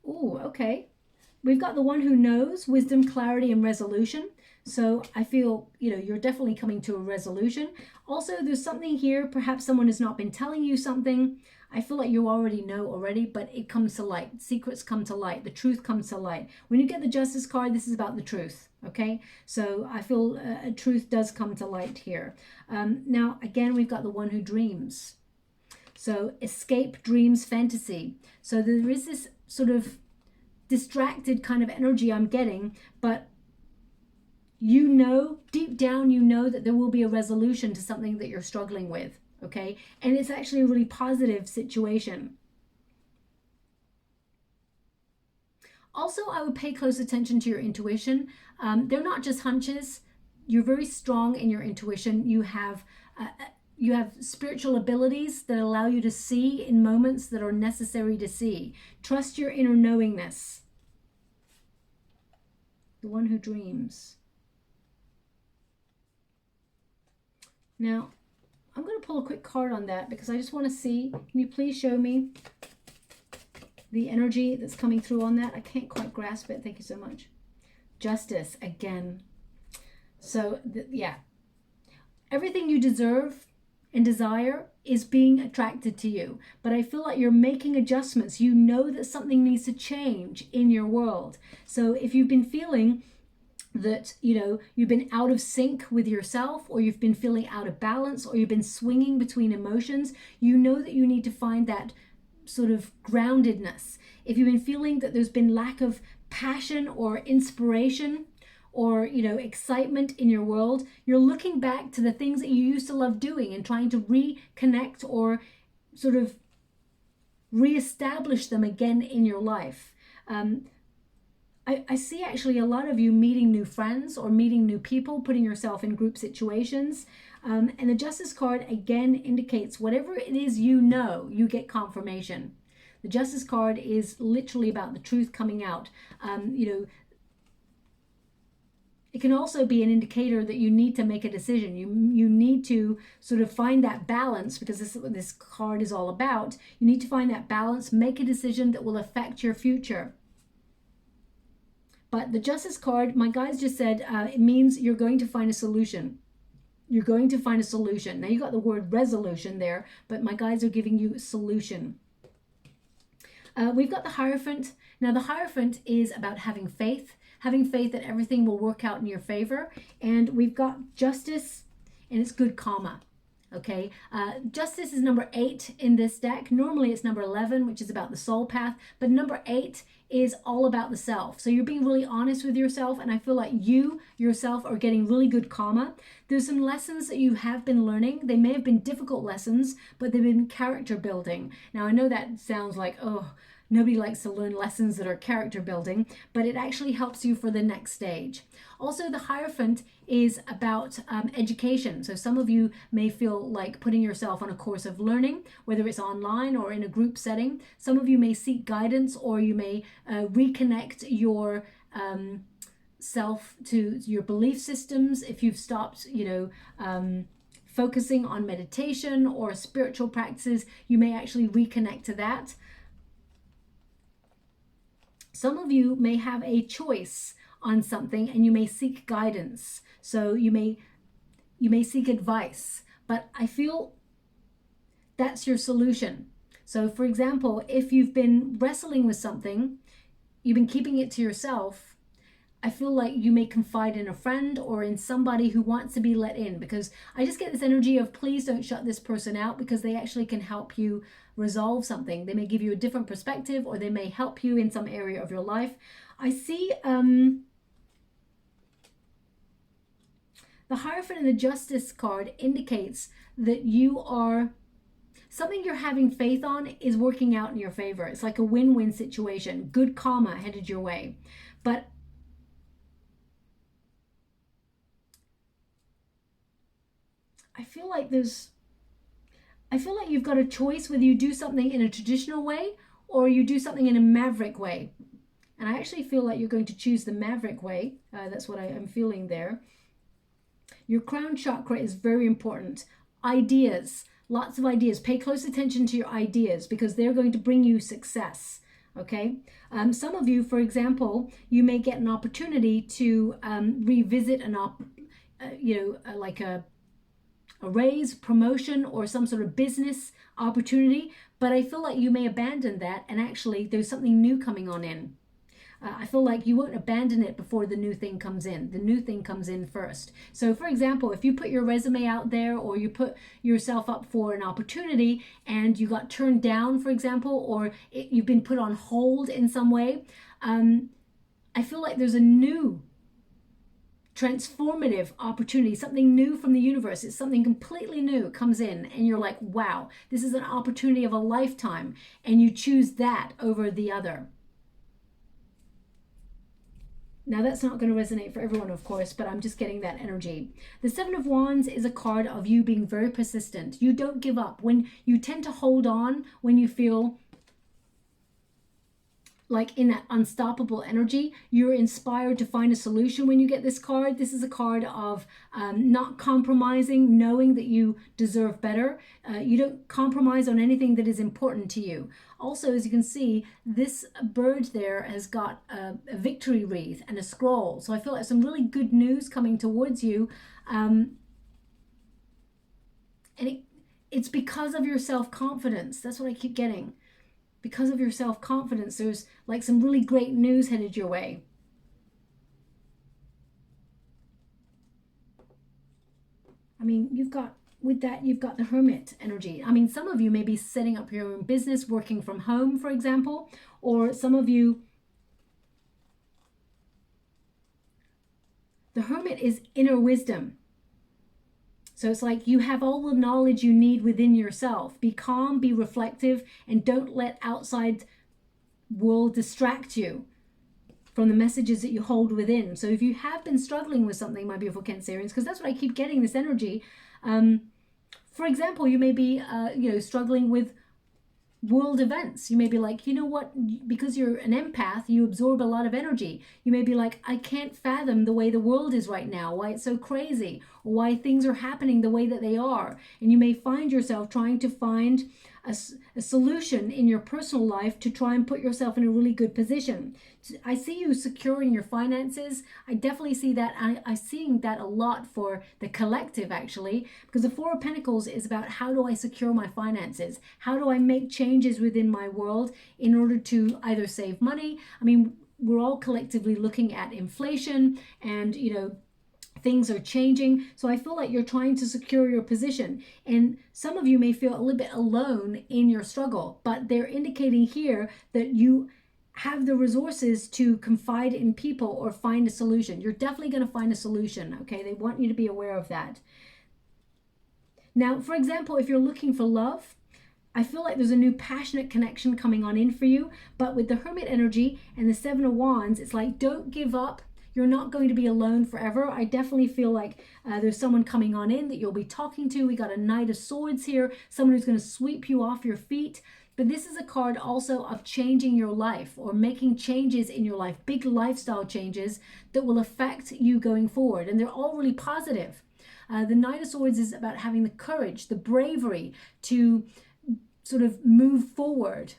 oh, okay. We've got the One who knows, wisdom, clarity, and resolution. So I feel, you're definitely coming to a resolution. Also, there's something here. Perhaps someone has not been telling you something. I feel like you already know already, but it comes to light. Secrets come to light. The truth comes to light. When you get the Justice card, this is about the truth. Okay, so I feel truth does come to light here. Now, again, we've got the One who dreams. So escape, dreams, fantasy. So there is this sort of distracted kind of energy I'm getting, but you know, deep down, you know that there will be a resolution to something that you're struggling with, okay? And it's actually a really positive situation. Also, I would pay close attention to your intuition. They're not just hunches. You're very strong in your intuition. You have spiritual abilities that allow you to see in moments that are necessary to see. Trust your inner knowingness. The one who dreams. Now, I'm going to pull a quick card on that because I just want to see. Can you please show me the energy that's coming through on that? I can't quite grasp it. Thank you so much. Justice again. So, yeah. Everything you deserve and desire is being attracted to you. But I feel like you're making adjustments. You know that something needs to change in your world. So if you've been feeling that, you know, you've been out of sync with yourself, or you've been feeling out of balance, or you've been swinging between emotions, you know that you need to find that sort of groundedness. If you've been feeling that there's been lack of passion or inspiration or, you know, excitement in your world, you're looking back to the things that you used to love doing and trying to reconnect or sort of reestablish them again in your life. I see actually a lot of you meeting new friends or meeting new people, putting yourself in group situations. And the Justice card again indicates whatever it is you know, you get confirmation. The Justice card is literally about the truth coming out. You know, it can also be an indicator that you need to make a decision. You need to sort of find that balance, because this is what this card is all about. You need to find that balance, make a decision that will affect your future. But the Justice card, my guys just said, it means you're going to find a solution. You're going to find a solution. Now you got the word resolution there, but my guys are giving you solution. We've got the Hierophant. Now the Hierophant is about having faith that everything will work out in your favor. And we've got Justice, and it's good karma. Okay, Justice is number 8 in this deck. Normally it's number 11, which is about the soul path, but number 8 is all about the self. So you're being really honest with yourself, and I feel like you yourself are getting really good karma. There's some lessons that you have been learning. They may have been difficult lessons, but they've been character building. Now I know that sounds like, oh, nobody likes to learn lessons that are character building, but it actually helps you for the next stage. Also, the Hierophant is about education. So some of you may feel like putting yourself on a course of learning, whether it's online or in a group setting. Some of you may seek guidance, or you may reconnect your self to your belief systems. If you've stopped, you know, focusing on meditation or spiritual practices, you may actually reconnect to that. Some of you may have a choice on something, and you may seek guidance. So you may seek advice, but I feel that's your solution. So for example, if you've been wrestling with something, you've been keeping it to yourself, I feel like you may confide in a friend or in somebody who wants to be let in, because I just get this energy of, please don't shut this person out, because they actually can help you resolve something. They may give you a different perspective, or they may help you in some area of your life. I see the Hierophant and the Justice card indicates that something you're having faith on is working out in your favor. It's like a win-win situation. Good karma headed your way. But I feel like you've got a choice whether you do something in a traditional way or you do something in a maverick way. And I actually feel like you're going to choose the maverick way. That's what I am feeling there. Your crown chakra is very important. Ideas, lots of ideas. Pay close attention to your ideas, because they're going to bring you success. Okay. Some of you, for example, you may get an opportunity to revisit like a raise, promotion, or some sort of business opportunity, but I feel like you may abandon that, and actually there's something new coming on in. I feel like you won't abandon it before the new thing comes in. The new thing comes in first. So for example, if you put your resume out there, or you put yourself up for an opportunity and you got turned down, for example, or you've been put on hold in some way, I feel like there's a new transformative opportunity, something new from the universe. It's something completely new comes in, and you're like, wow, this is an opportunity of a lifetime, and you choose that over the other. Now that's not going to resonate for everyone, of course, but I'm just getting that energy. The Seven of Wands is a card of you being very persistent. You don't give up. When you tend to hold on, when you feel like in that unstoppable energy, you're inspired to find a solution when you get this card. This is a card of not compromising, knowing that you deserve better. You don't compromise on anything that is important to you. Also, as you can see, this bird there has got a victory wreath and a scroll. So I feel like some really good news coming towards you. And it's because of your self-confidence. That's what I keep getting. Because of your self-confidence, there's like some really great news headed your way. I mean, with that, you've got the Hermit energy. I mean, some of you may be setting up your own business, working from home, for example, or some of you, the Hermit is inner wisdom. So it's like you have all the knowledge you need within yourself. Be calm, be reflective, and don't let outside world distract you from the messages that you hold within. So if you have been struggling with something, my beautiful Cancerians, because that's what I keep getting, this energy. For example, you may be, struggling with world events. You may be like, you know what, because you're an empath, you absorb a lot of energy. You may be like, I can't fathom the way the world is right now, why it's so crazy, or why things are happening the way that they are. And you may find yourself trying to find a solution in your personal life to try and put yourself in a really good position. I see you securing your finances. I definitely see that. I'm seeing that a lot for the collective, actually, because the Four of Pentacles is about how do I secure my finances? How do I make changes within my world in order to either save money? I mean, we're all collectively looking at inflation and, things are changing. So I feel like you're trying to secure your position. And some of you may feel a little bit alone in your struggle, but they're indicating here that you have the resources to confide in people or find a solution. You're definitely going to find a solution, okay? They want you to be aware of that. Now, for example, if you're looking for love, I feel like there's a new passionate connection coming on in for you. But with the Hermit energy and the Seven of Wands, it's like, don't give up. You're not going to be alone forever. I definitely feel like there's someone coming on in that you'll be talking to. We got a Knight of Swords here, someone who's going to sweep you off your feet. But this is a card also of changing your life or making changes in your life, big lifestyle changes that will affect you going forward. And they're all really positive. The Knight of Swords is about having the courage, the bravery to sort of move forward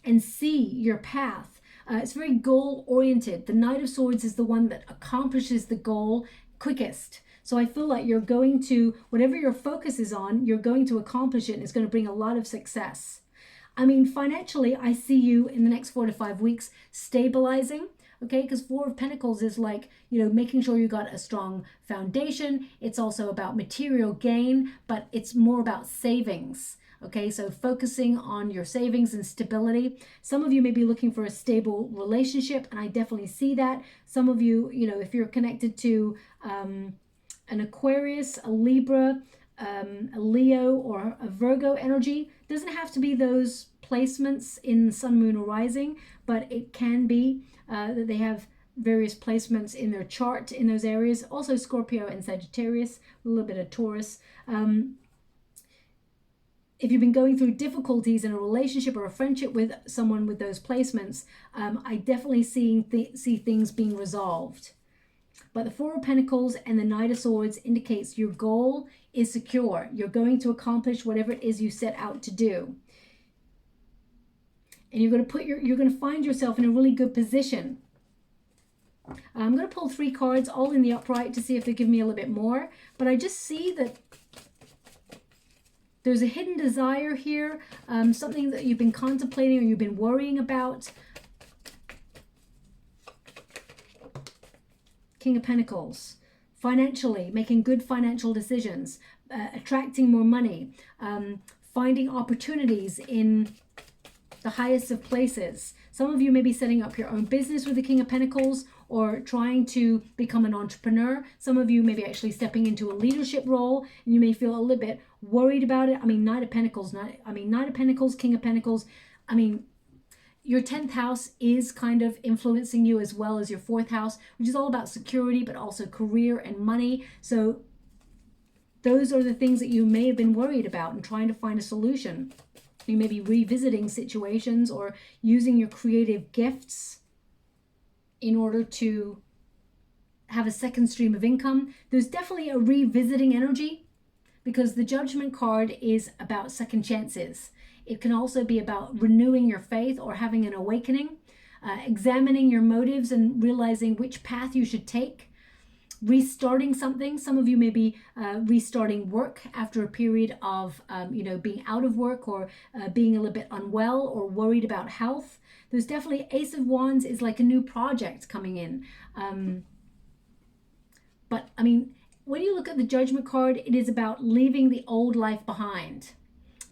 and see your path. It's very goal-oriented. The Knight of Swords is the one that accomplishes the goal quickest. So I feel like you're going to, whatever your focus is on, you're going to accomplish it, and it's going to bring a lot of success. I mean, financially, I see you in the next 4 to 5 weeks stabilizing, okay? Because Four of Pentacles is like, making sure you got a strong foundation. It's also about material gain, but it's more about savings. Okay, so focusing on your savings and stability. Some of you may be looking for a stable relationship, and I definitely see that. Some of you, if you're connected to an Aquarius, a Libra, a Leo, or a Virgo energy, doesn't have to be those placements in Sun, Moon, or Rising, but it can be that they have various placements in their chart in those areas. Also Scorpio and Sagittarius, a little bit of Taurus. If you've been going through difficulties in a relationship or a friendship with someone with those placements, I definitely see things being resolved. But the Four of Pentacles and the Knight of Swords indicates your goal is secure. You're going to accomplish whatever it is you set out to do. And you're going to find yourself in a really good position. I'm going to pull 3 cards all in the upright to see if they give me a little bit more. But I just see that There's a hidden desire here, something that you've been contemplating or you've been worrying about. King of Pentacles. Financially, making good financial decisions, attracting more money, finding opportunities in the highest of places. Some of you may be setting up your own business with the King of Pentacles or trying to become an entrepreneur. Some of you may be actually stepping into a leadership role and you may feel a little bit worried about it. I mean, Knight of Pentacles, King of Pentacles. I mean, your 10th house is kind of influencing you as well as your 4th house, which is all about security, but also career and money. So those are the things that you may have been worried about and trying to find a solution. You may be revisiting situations or using your creative gifts in order to have a second stream of income. There's definitely a revisiting energy because the Judgment card is about second chances. It can also be about renewing your faith or having an awakening, examining your motives and realizing which path you should take. Restarting something. Some of you may be restarting work after a period of being out of work or being a little bit unwell or worried about health. There's definitely Ace of Wands is like a new project coming in. But I mean, when you look at the Judgment card, it is about leaving the old life behind.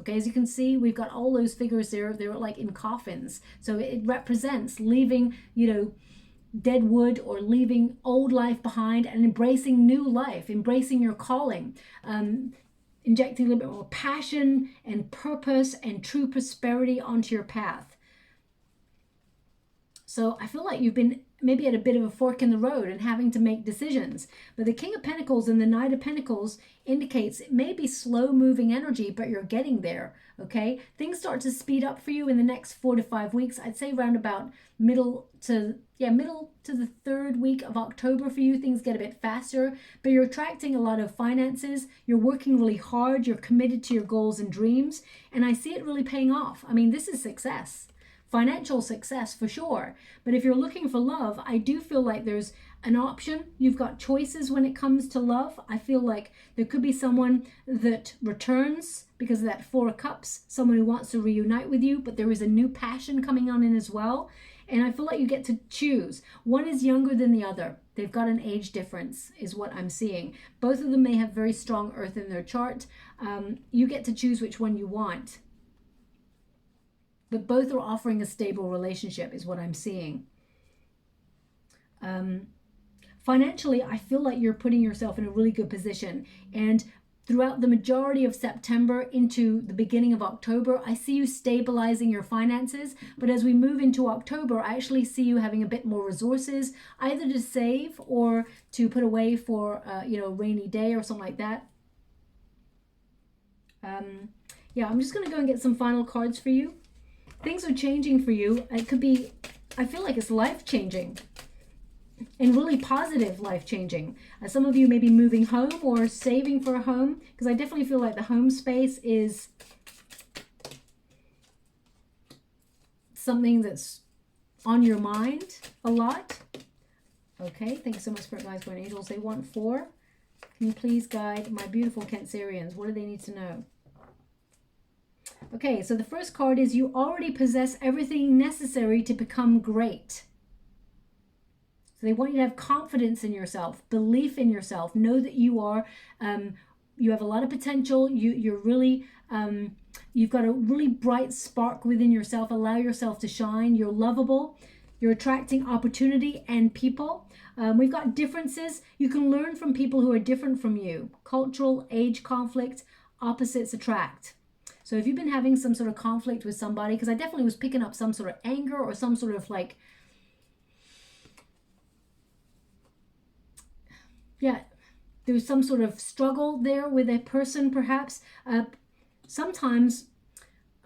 Okay, as you can see, we've got all those figures there. They're like in coffins. So it represents leaving, dead wood or leaving old life behind and embracing new life, embracing your calling, injecting a little bit more passion and purpose and true prosperity onto your path. So I feel like you've been maybe at a bit of a fork in the road and having to make decisions. But the King of Pentacles and the Knight of Pentacles indicates it may be slow moving energy, but you're getting there. Okay, things start to speed up for you in the next 4 to 5 weeks. I'd say around about middle to the 3rd week of October for you, things get a bit faster, but you're attracting a lot of finances. You're working really hard. You're committed to your goals and dreams. And I see it really paying off. I mean, this is success. Financial success for sure. But if you're looking for love, I do feel like there's an option. You've got choices when it comes to love. I feel like there could be someone that returns because of that 4 of Cups, someone who wants to reunite with you, but there is a new passion coming on in as well. And I feel like you get to choose. One is younger than the other. They've got an age difference is what I'm seeing. Both of them may have very strong earth in their chart. You get to choose which one you want. But both are offering a stable relationship is what I'm seeing. Financially, I feel like you're putting yourself in a really good position. And throughout the majority of September into the beginning of October, I see you stabilizing your finances. But as we move into October, I actually see you having a bit more resources, either to save or to put away for, a rainy day or something like that. Yeah, I'm just going to go and get some final cards for you. Things are changing for you. It could be, I feel like it's life-changing and really positive life-changing. Some of you may be moving home or saving for a home, because I definitely feel like the home space is something that's on your mind a lot. Okay, thanks so much, Spirit Guides, Guardian Angels. They want 4. Can you please guide my beautiful Cancerians? What do they need to know? Okay, so the first card is you already possess everything necessary to become great. So they want you to have confidence in yourself, belief in yourself. Know that you are, you have a lot of potential. You're really, you've got a really bright spark within yourself. Allow yourself to shine. You're lovable. You're attracting opportunity and people. We've got differences. You can learn from people who are different from you. Cultural, age conflict, opposites attract. So if you've been having some sort of conflict with somebody, because I definitely was picking up some sort of anger or some sort of like, yeah, there was some sort of struggle there with a person perhaps. Sometimes,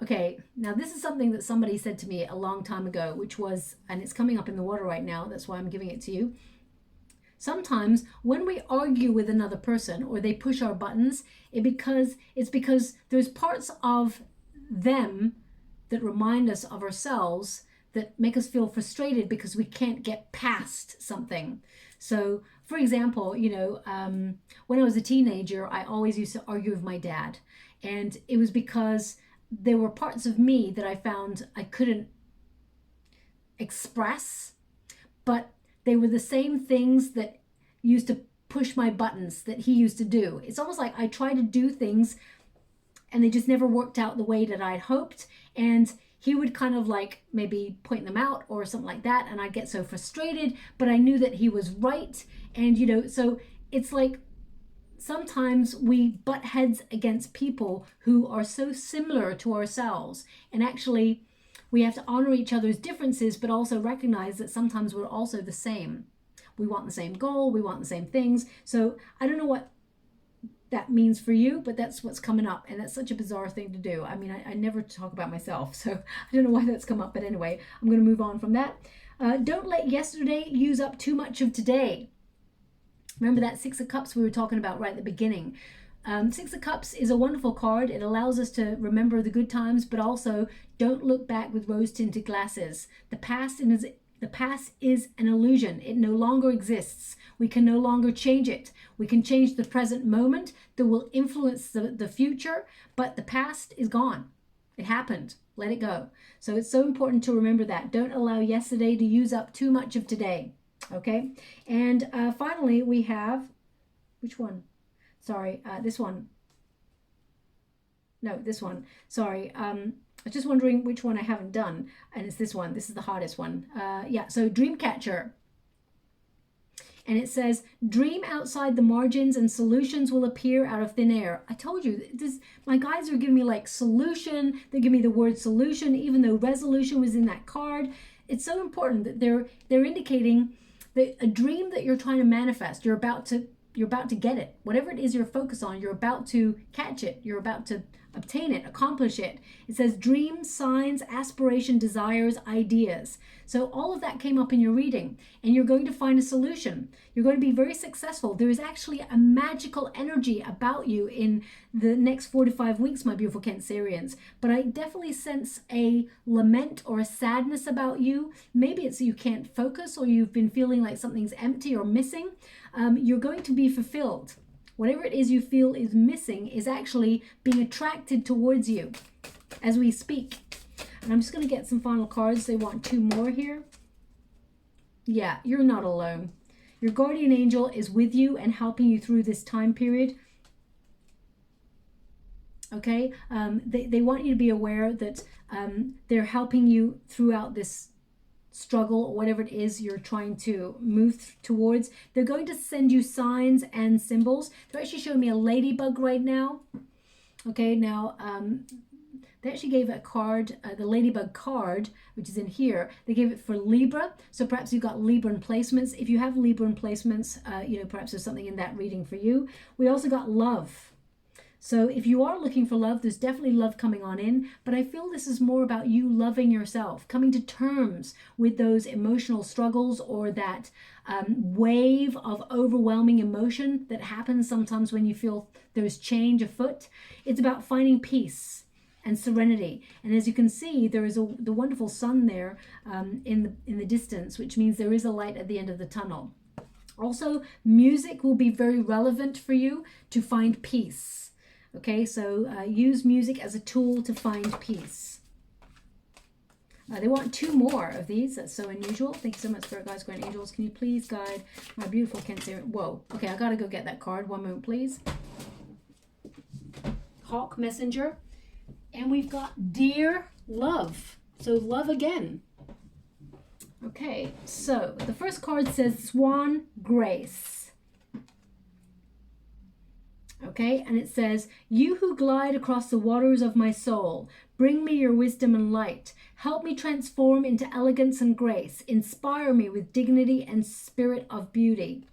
okay, now this is something that somebody said to me a long time ago, which was, and it's coming up in the water right now, that's why I'm giving it to you. Sometimes when we argue with another person or they push our buttons, it's because there's parts of them that remind us of ourselves that make us feel frustrated because we can't get past something. So, for example, when I was a teenager, I always used to argue with my dad. And it was because there were parts of me that I found I couldn't express, but they were the same things that used to push my buttons that he used to do. It's almost like I try to do things and they just never worked out the way that I'd hoped. And he would kind of like maybe point them out or something like that. And I'd get so frustrated, but I knew that he was right. And, you know, so it's like sometimes we butt heads against people who are so similar to ourselves. And actually, we have to honor each other's differences, but also recognize that sometimes we're also the same. We want the same goal. We want the same things. So I don't know what that means for you, but that's what's coming up. And that's such a bizarre thing to do. I mean, I never talk about myself, so I don't know why that's come up. But anyway, I'm going to move on from that. Don't let yesterday use up too much of today. Remember that Six of Cups we were talking about right at the beginning. Six of Cups is a wonderful card. It allows us to remember the good times, but also don't look back with rose-tinted glasses. The past is an illusion. It no longer exists. We can no longer change it. We can change the present moment that will influence the future, but the past is gone. It happened. Let it go. So it's so important to remember that. Don't allow yesterday to use up too much of today. Okay? And finally, we have, which one? Sorry, this one. No, this one. Sorry. I was just wondering which one I haven't done. And it's this one. This is the hardest one. Yeah, so Dreamcatcher. And it says, dream outside the margins and solutions will appear out of thin air. I told you, my guides are giving me like solution. They give me the word solution, even though resolution was in that card. It's so important that they're indicating that a dream that you're trying to manifest, you're about to get it. Whatever it is you're focused on, you're about to catch it. You're about to obtain it, accomplish it. It says dreams, signs, aspiration, desires, ideas. So all of that came up in your reading, and you're going to find a solution. You're going to be very successful. There is actually a magical energy about you in the next 4 to 5 weeks, my beautiful Cancerians. But I definitely sense a lament or a sadness about you. Maybe it's that you can't focus, or you've been feeling like something's empty or missing. You're going to be fulfilled. Whatever it is you feel is missing is actually being attracted towards you as we speak. And I'm just going to get some final cards. They want 2 more here. Yeah, you're not alone. Your guardian angel is with you and helping you through this time period. Okay? They want you to be aware that they're helping you throughout this struggle or whatever it is you're trying to move towards. They're going to send you signs and symbols. They're actually showing me a ladybug right now. Okay, now they actually gave a card, the ladybug card, which is in here. They gave it for Libra, so perhaps you've got Libran placements. If you have Libran placements, you know, perhaps there's something in that reading for you. We also got love. So if you are looking for love, there's definitely love coming on in, but I feel this is more about you loving yourself, coming to terms with those emotional struggles or that wave of overwhelming emotion that happens sometimes when you feel there's change afoot. It's about finding peace and serenity. And as you can see, there is the wonderful sun there in the distance, which means there is a light at the end of the tunnel. Also, music will be very relevant for you to find peace. Okay, so use music as a tool to find peace. They want 2 more of these. That's so unusual. Thank you so much, Spirit Guides, Grand Angels. Can you please guide my beautiful Cancer? Whoa. Okay, I got to go get that card. One moment, please. Hawk Messenger. And we've got Dear Love. So love again. Okay, so the first card says Swan Grace. Okay, and it says, you who glide across the waters of my soul, bring me your wisdom and light. Help me transform into elegance and grace. Inspire me with dignity and spirit of beauty.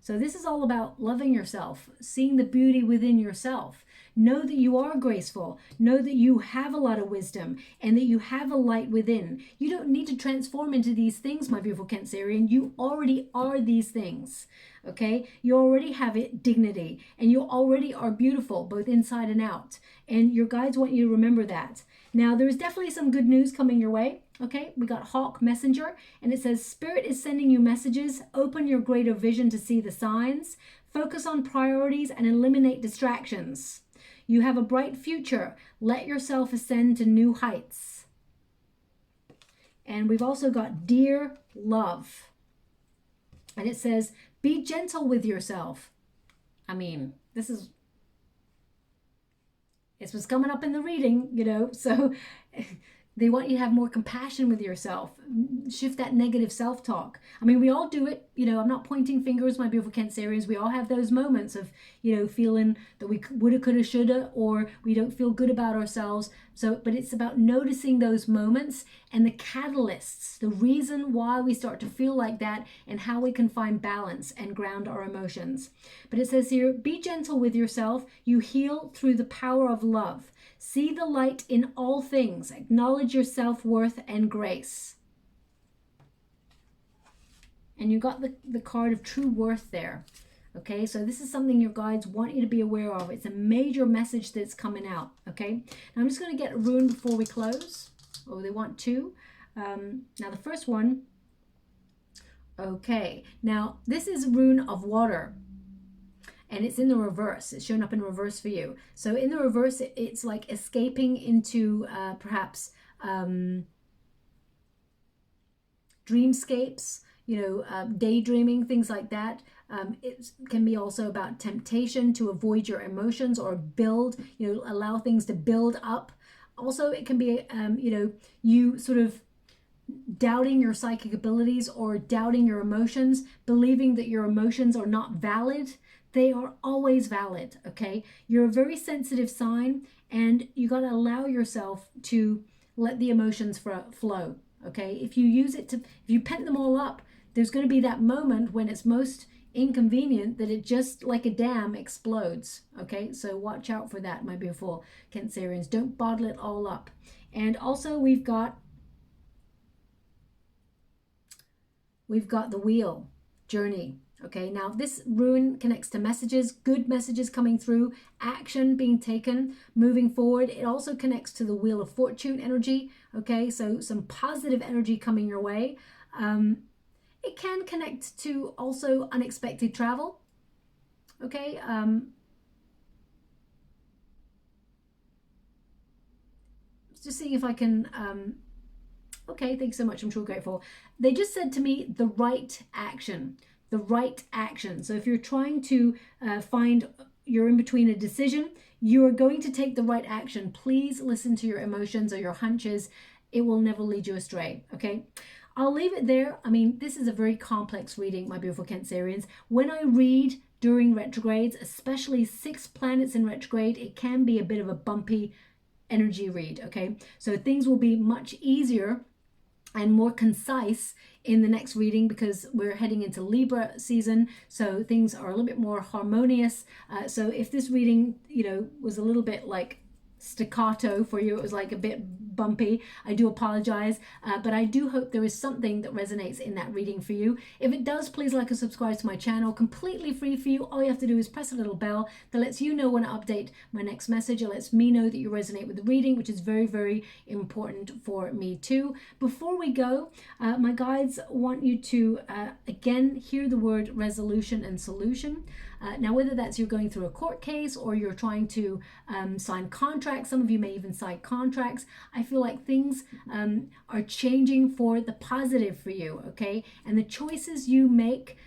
So this is all about loving yourself, seeing the beauty within yourself. Know that you are graceful. Know that you have a lot of wisdom and that you have a light within. You don't need to transform into these things, my beautiful Cancerian. You already are these things. Okay, you already have it, dignity, and you already are beautiful, both inside and out. And your guides want you to remember that. Now, there's definitely some good news coming your way. Okay, we got Hawk Messenger, and it says, Spirit is sending you messages. Open your greater vision to see the signs. Focus on priorities and eliminate distractions. You have a bright future. Let yourself ascend to new heights. And we've also got dear love. And it says, be gentle with yourself. I mean, this was coming up in the reading, you know, so they want you to have more compassion with yourself. Shift that negative self-talk. I mean, we all do it. You know, I'm not pointing fingers, my beautiful Cancerians. We all have those moments of, you know, feeling that we woulda, coulda, shoulda, or we don't feel good about ourselves. So, but it's about noticing those moments and the catalysts, the reason why we start to feel like that, and how we can find balance and ground our emotions. But it says here, be gentle with yourself. You heal through the power of love. See the light in all things. Acknowledge your self-worth and grace. And you got the card of true worth there. Okay, so this is something your guides want you to be aware of. It's a major message that's coming out. Okay, now I'm just going to get a rune before we close. Oh, they want two. Now the first one. Okay, now this is Rune of Water. And it's in the reverse. It's shown up in reverse for you. So in the reverse, it's like escaping into perhaps dreamscapes, you know, daydreaming, things like that. It can be also about temptation to avoid your emotions or build, you know, allow things to build up. Also, it can be, you know, you sort of doubting your psychic abilities or doubting your emotions, believing that your emotions are not valid. They are always valid, okay? You're a very sensitive sign, and you got to allow yourself to let the emotions flow, okay? If you use it to, if you pent them all up, there's going to be that moment when it's most inconvenient that it just like a dam explodes, okay? So watch out for that, my beautiful Cancerians. Don't bottle it all up. And also we've got the wheel, journey. Okay, now this rune connects to messages, good messages coming through, action being taken, moving forward. It also connects to the Wheel of Fortune energy. Okay, so some positive energy coming your way. It can connect to also unexpected travel. Okay, just seeing if I can, okay, thanks so much, I'm sure grateful. They just said to me, the right action. The right action. So if you're trying to find, you're in between a decision, you are going to take the right action. Please listen to your emotions or your hunches. It will never lead you astray, okay? I'll leave it there. I mean, this is a very complex reading, my beautiful Cancerians. When I read during retrogrades, especially 6 planets in retrograde, it can be a bit of a bumpy energy read, okay? So things will be much easier and more concise in the next reading because we're heading into Libra season, so things are a little bit more harmonious. So if this reading, you know, was a little bit like staccato for you, it was like a bit bumpy, I do apologize, but I do hope there is something that resonates in that reading for you. If it does, please like and subscribe to my channel, completely free for you. All you have to do is press a little bell that lets you know when I update my next message. It lets me know that you resonate with the reading, which is very, very important for me too. Before we go, my guides want you to again hear the word resolution and solution. Now, whether that's you're going through a court case or you're trying to sign contracts, some of you may even sign contracts, I feel like things are changing for the positive for you, okay? And the choices you make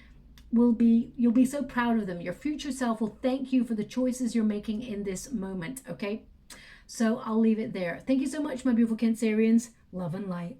will be, you'll be so proud of them. Your future self will thank you for the choices you're making in this moment, okay? So I'll leave it there. Thank you so much, my beautiful Cancerians. Love and light.